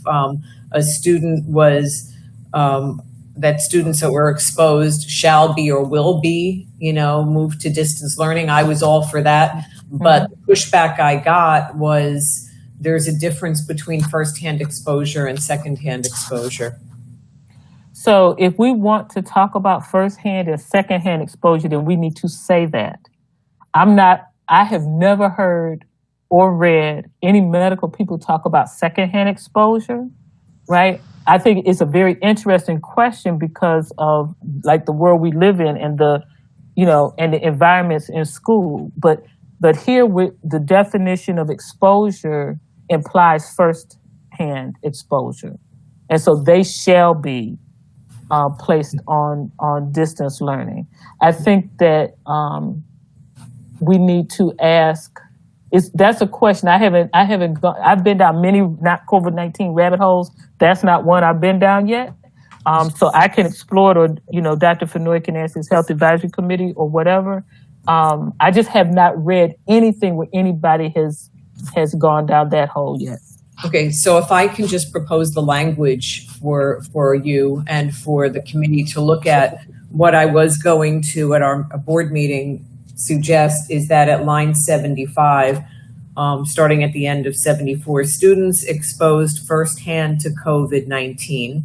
a student was, that students that were exposed shall be or will be, moved to distance learning. I was all for that. But the pushback I got was there's a difference between firsthand exposure and secondhand exposure. So if we want to talk about firsthand and secondhand exposure, then we need to say that. I have never heard or read any medical people talk about secondhand exposure, right? I think it's a very interesting question because of like the world we live in and the environments in school. But here with the definition of exposure implies first-hand exposure. And so they shall be placed on distance learning. I think that we need to ask, that's a question I've been down many not COVID-19 rabbit holes. That's not one I've been down yet. So I can explore it, or Dr. Fenoy can ask his health advisory committee or whatever. I just have not read anything where anybody has gone down that hole yet. Okay, so if I can just propose the language for you and for the committee to look at, what I was going to at our board meeting suggest is that at line 75, starting at the end of 74, students exposed firsthand to COVID-19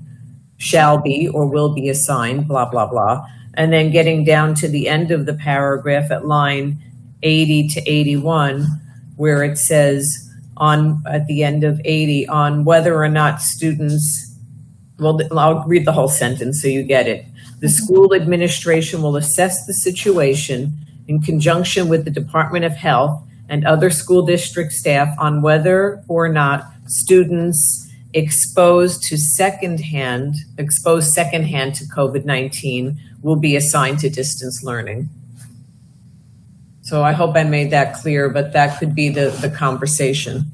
shall be or will be assigned, blah, blah, blah. And then getting down to the end of the paragraph at line 80 to 81, where it says, at the end of 80, on whether or not students, well, I'll read the whole sentence so you get it. The school administration will assess the situation in conjunction with the Department of Health and other school district staff on whether or not students exposed secondhand to COVID-19 will be assigned to distance learning. So I hope I made that clear, but that could be the conversation.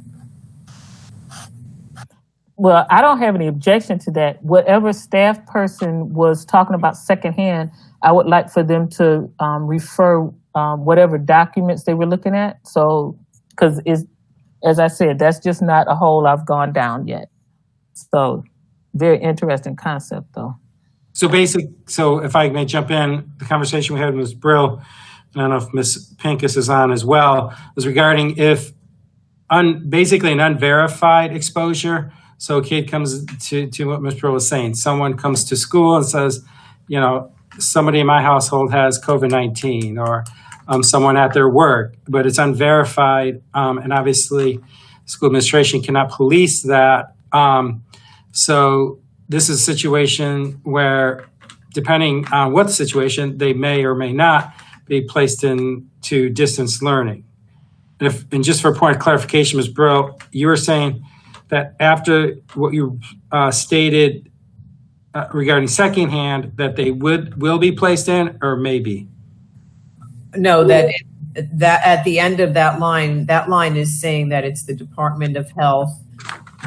Well, I don't have any objection to that. Whatever staff person was talking about secondhand, I would like for them to refer whatever documents they were looking at. So, because as I said, that's just not a hole I've gone down yet. So, very interesting concept, though. So if I may jump in, the conversation we had with Ms. Brill, I don't know if Ms. Pincus is on as well, was regarding if basically an unverified exposure. So a kid comes to what Ms. Brill was saying. Someone comes to school and says, somebody in my household has COVID-19, or someone at their work, but it's unverified. And obviously school administration cannot police that. So this is a situation where, depending on what the situation, they may or may not be placed into distance learning. And just for a point of clarification, Ms. Brill, you were saying that after what you stated regarding secondhand, that they will be placed in, or maybe? No, that at the end of that line is saying that it's the Department of Health,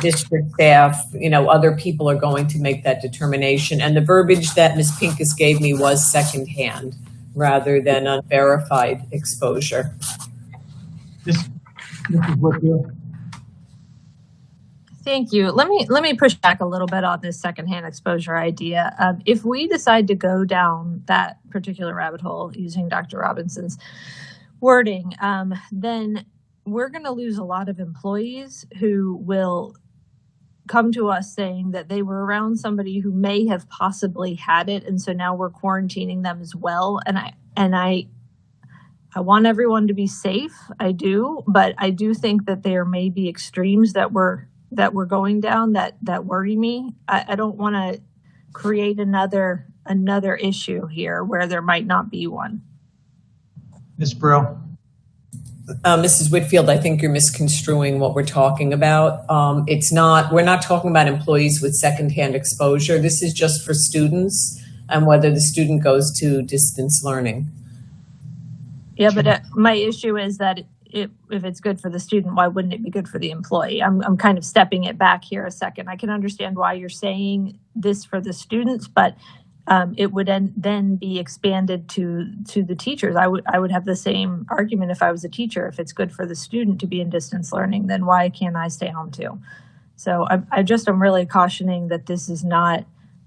district staff, other people are going to make that determination. And the verbiage that Ms. Pincus gave me was secondhand rather than unverified exposure. This is what you. Thank you. Let me push back a little bit on this secondhand exposure idea. If we decide to go down that particular rabbit hole using Dr. Robinson's wording, then we're going to lose a lot of employees who will come to us saying that they were around somebody who may have possibly had it, and so now we're quarantining them as well. And I want everyone to be safe. I do, but I do think that there may be extremes that we're going down that worry me. I don't want to create another issue here where there might not be one. Ms. Brill. Mrs. Whitfield, I think you're misconstruing what we're talking about. We're not talking about employees with secondhand exposure. This is just for students and whether the student goes to distance learning. Yeah, but my issue is that if it's good for the student, why wouldn't it be good for the employee? I'm kind of stepping it back here a second. I can understand why you're saying this for the students, but it would then be expanded to the teachers. I would have the same argument if I was a teacher. If it's good for the student to be in distance learning, then why can't I stay home too? So I'm really cautioning that this is not,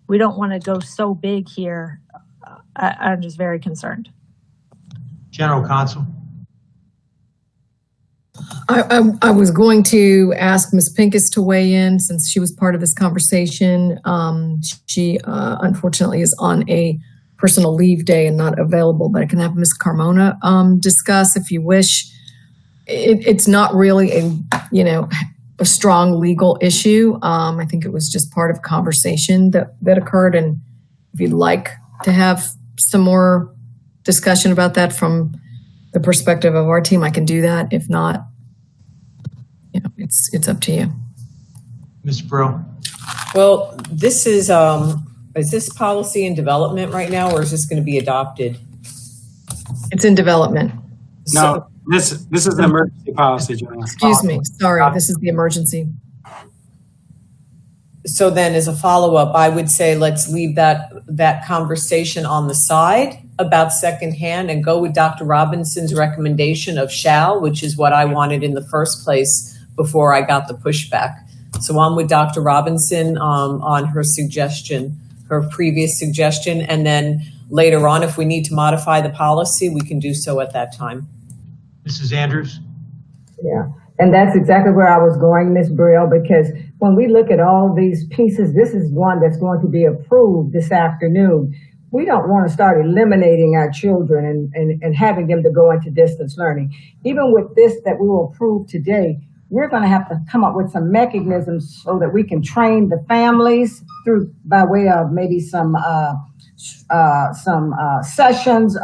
we don't want to go so big here. I'm just very concerned. General Counsel. I was going to ask Ms. Pincus to weigh in since she was part of this conversation. She unfortunately is on a personal leave day and not available, but I can have Ms. Carmona discuss if you wish. It's not really a strong legal issue. I think it was just part of conversation that occurred. And if you'd like to have some more discussion about that from the perspective of our team, I can do that. If not, it's up to you. Ms. Brill. Well, this is this policy in development right now, or is this going to be adopted? It's in development. No, this is the emergency policy, General. Excuse me. Sorry, this is the emergency. So then as a follow-up, I would say let's leave that conversation on the side about secondhand and go with Dr. Robinson's recommendation of shall, which is what I wanted in the first place before I got the pushback. So I'm with Dr. Robinson on her suggestion, her previous suggestion, and then later on, if we need to modify the policy, we can do so at that time. Mrs. Andrews. Yeah, and that's exactly where I was going, Ms. Brill, because when we look at all these pieces, this is one that's going to be approved this afternoon. We don't want to start eliminating our children and having them to go into distance learning. Even with this that we will approve today, we're going to have to come up with some mechanisms so that we can train the families through by way of maybe some sessions,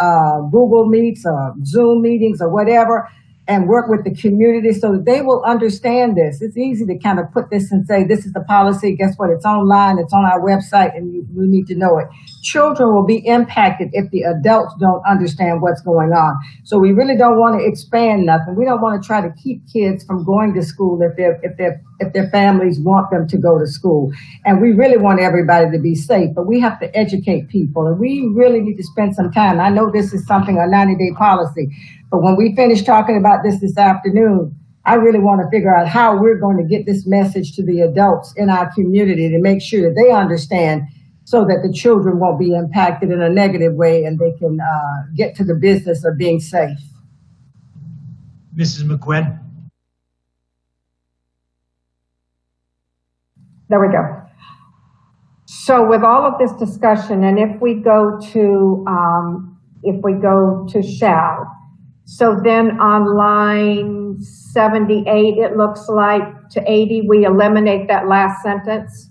Google Meets or Zoom meetings or whatever, and work with the community so that they will understand this. It's easy to kind of put this and say, this is the policy. Guess what? It's online. It's on our website, and we need to know it. Children will be impacted if the adults don't understand what's going on. So we really don't want to expand nothing. We don't want to try to keep kids from going to school if their families want them to go to school. And we really want everybody to be safe, but we have to educate people, and we really need to spend some time. I know this is something, a 90-day policy, but when we finish talking about this afternoon, I really want to figure out how we're going to get this message to the adults in our community to make sure that they understand so that the children won't be impacted in a negative way and they can get to the business of being safe. Mrs. McQuinn. There we go. So with all of this discussion, and if we go to shall, so then on line 78, it looks like to 80, we eliminate that last sentence.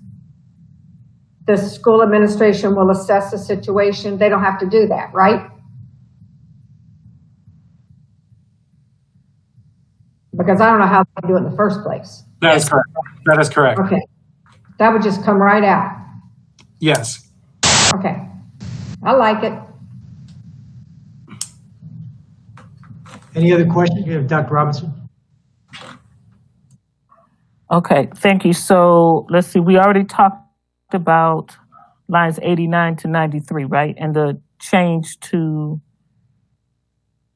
The school administration will assess the situation. They don't have to do that, right? Because I don't know how they do it in the first place. That is correct. That is correct. Okay. That would just come right out. Yes. Okay. I like it. Any other questions? You have Dr. Robinson. Okay, thank you. So let's see, we already talked about lines 89 to 93, right? And the change to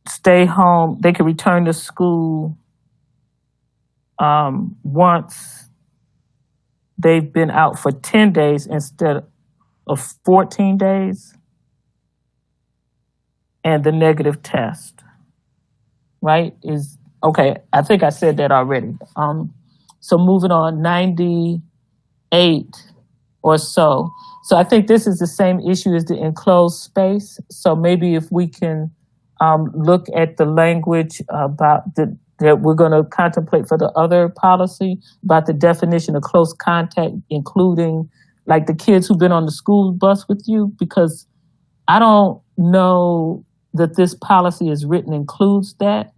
stay home, they can return to school once they've been out for 10 days instead of 14 days, and the negative test, right? Is okay, I think I said that already. So moving on, 98 or so. So I think this is the same issue as the enclosed space. So maybe if we can look at the language about that we're going to contemplate for the other policy about the definition of close contact, including like the kids who've been on the school bus with you, because I don't know that this policy is written includes that.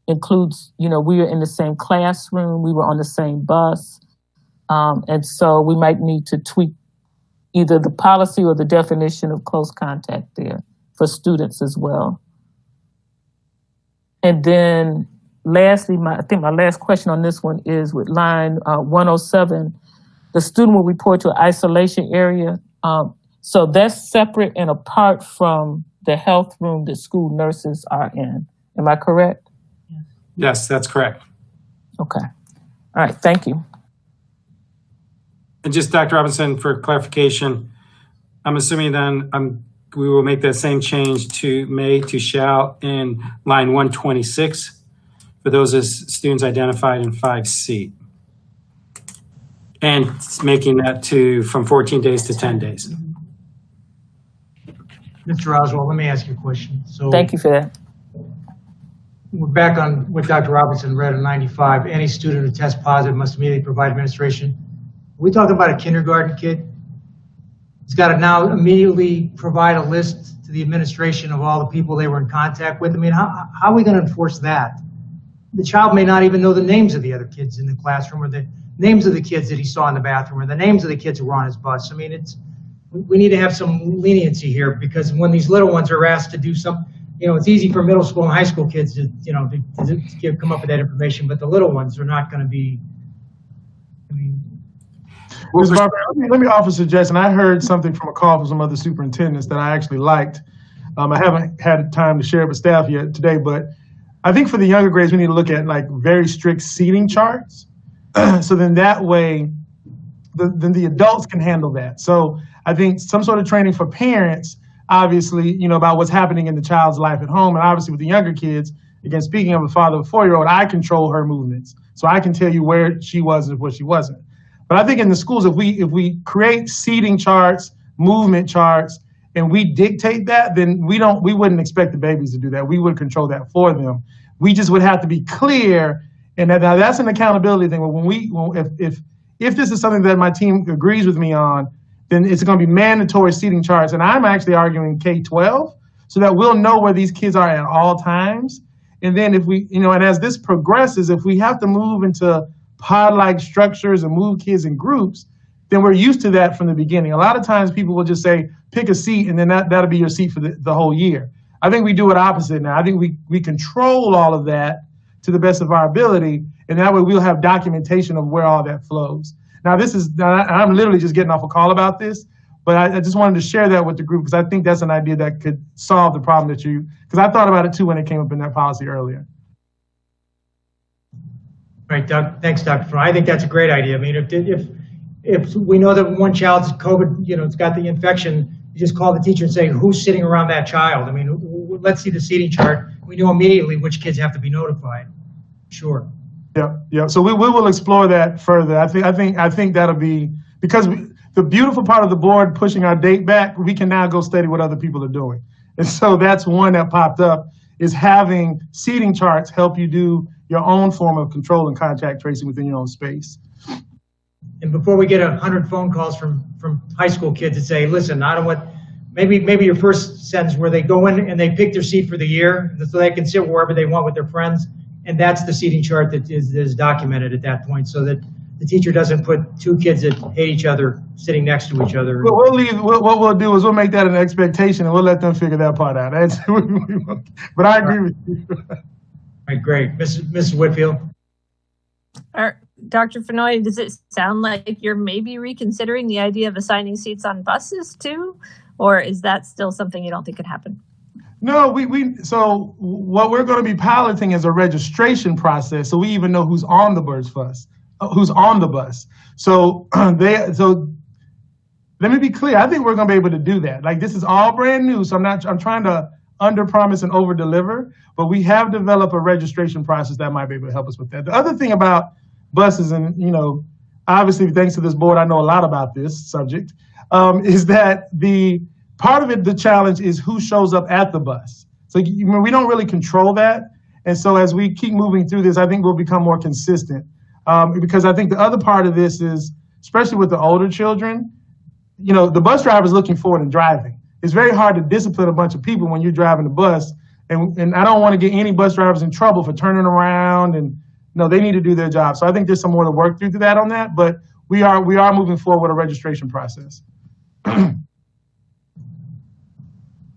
includes, we were in the same classroom, we were on the same bus. And so we might need to tweak either the policy or the definition of close contact there for students as well. And then lastly, I think my last question on this one is with line 107, the student will report to an isolation area. So that's separate and apart from the health room that school nurses are in. Am I correct? Yes, that's correct. Okay. All right, thank you. And just Dr. Robinson, for clarification, I'm assuming then we will make that same change to may to shall in line 126 for those as students identified in 5C. And making that from 14 days to 10 days. Mr. Oswald, let me ask you a question. So thank you for that. We're back on what Dr. Robinson read in 95. Any student who tests positive must immediately provide administration. Are we talking about a kindergarten kid? He's got to now immediately provide a list to the administration of all the people they were in contact with. I mean, how are we going to enforce that? The child may not even know the names of the other kids in the classroom, or the names of the kids that he saw in the bathroom, or the names of the kids who were on his bus. I mean, we need to have some leniency here, because when these little ones are asked to do something, it's easy for middle school and high school kids to come up with that information, but the little ones are not going to be. Ms. Barber, let me offer a suggestion. I heard something from a call from some other superintendents that I actually liked. I haven't had time to share it with staff yet today, but I think for the younger grades, we need to look at like very strict seating charts. So then that way, then the adults can handle that. So I think some sort of training for parents, obviously, about what's happening in the child's life at home. And obviously with the younger kids, again, speaking of a father of a 4-year-old, I control her movements. So I can tell you where she was and where she wasn't. But I think in the schools, if we create seating charts, movement charts, and we dictate that, then we wouldn't expect the babies to do that. We would control that for them. We just would have to be clear, and now that's an accountability thing. If this is something that my team agrees with me on, then it's going to be mandatory seating charts. And I'm actually arguing K-12, so that we'll know where these kids are at all times. And then if we, and as this progresses, if we have to move into pod-like structures and move kids in groups, then we're used to that from the beginning. A lot of times people will just say, pick a seat, and then that'll be your seat for the whole year. I think we do it opposite now. I think we control all of that to the best of our ability, and that way we'll have documentation of where all that flows. Now I'm literally just getting off a call about this, but I just wanted to share that with the group, because I think that's an idea that could solve the problem because I thought about it too when it came up in that policy earlier. Right, Doug. Thanks, Dr. Fry. I think that's a great idea. I mean, if we know that one child's COVID, it's got the infection, you just call the teacher and say, who's sitting around that child? I mean, let's see the seating chart. We know immediately which kids have to be notified. Sure. Yeah. So we will explore that further. I think that'll be, because the beautiful part of the board pushing our date back, we can now go study what other people are doing. And so that's one that popped up, is having seating charts help you do your own form of control and contact tracing within your own space. And before we get 100 phone calls from high school kids that say, listen, I don't want, maybe your first sentence where they go in and they pick their seat for the year so they can sit wherever they want with their friends. And that's the seating chart that is documented at that point, so that the teacher doesn't put two kids that hate each other sitting next to each other. Well, what we'll do is we'll make that an expectation, and we'll let them figure that part out. But I agree with you. All right, great. Mrs. Whitfield. Dr. Fenoy, does it sound like you're maybe reconsidering the idea of assigning seats on buses too? Or is that still something you don't think could happen? No, so what we're going to be piloting is a registration process, so we even know who's on the bus. So let me be clear. I think we're going to be able to do that. Like, this is all brand new, so I'm trying to under-promise and over-deliver, but we have developed a registration process that might be able to help us with that. The other thing about buses, and obviously thanks to this board, I know a lot about this subject, is that the part of it, the challenge is who shows up at the bus. So we don't really control that. And so as we keep moving through this, I think we'll become more consistent. Because I think the other part of this is, especially with the older children, the bus driver is looking forward and driving. It's very hard to discipline a bunch of people when you're driving the bus And I don't want to get any bus drivers in trouble for turning around, and no, they need to do their job. So I think there's some more to work through to that on that, but we are moving forward with a registration process. All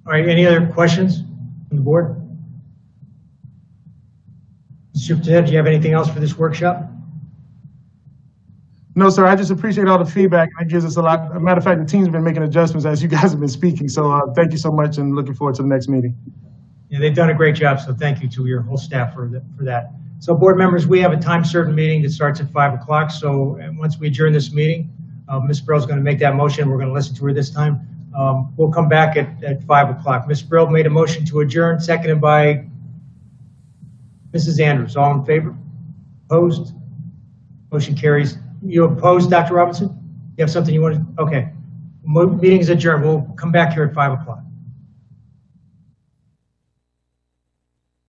right, any other questions from the board? Superintendent, do you have anything else for this workshop? No, sir, I just appreciate all the feedback. That gives us a lot. As a matter of fact, the team's been making adjustments as you guys have been speaking. So thank you so much, and looking forward to the next meeting. Yeah, they've done a great job, so thank you to your whole staff for that. So board members, we have a time certain meeting that starts at 5 o'clock. So once we adjourn this meeting, Ms. Brill's going to make that motion. We're going to listen to her this time. We'll come back at 5 o'clock. Ms. Brill made a motion to adjourn, seconded by Mrs. Andrews. All in favor? Opposed? Motion carries. You opposed, Dr. Robinson? You have something you want to? Okay. Meeting is adjourned. We'll come back here at 5 o'clock.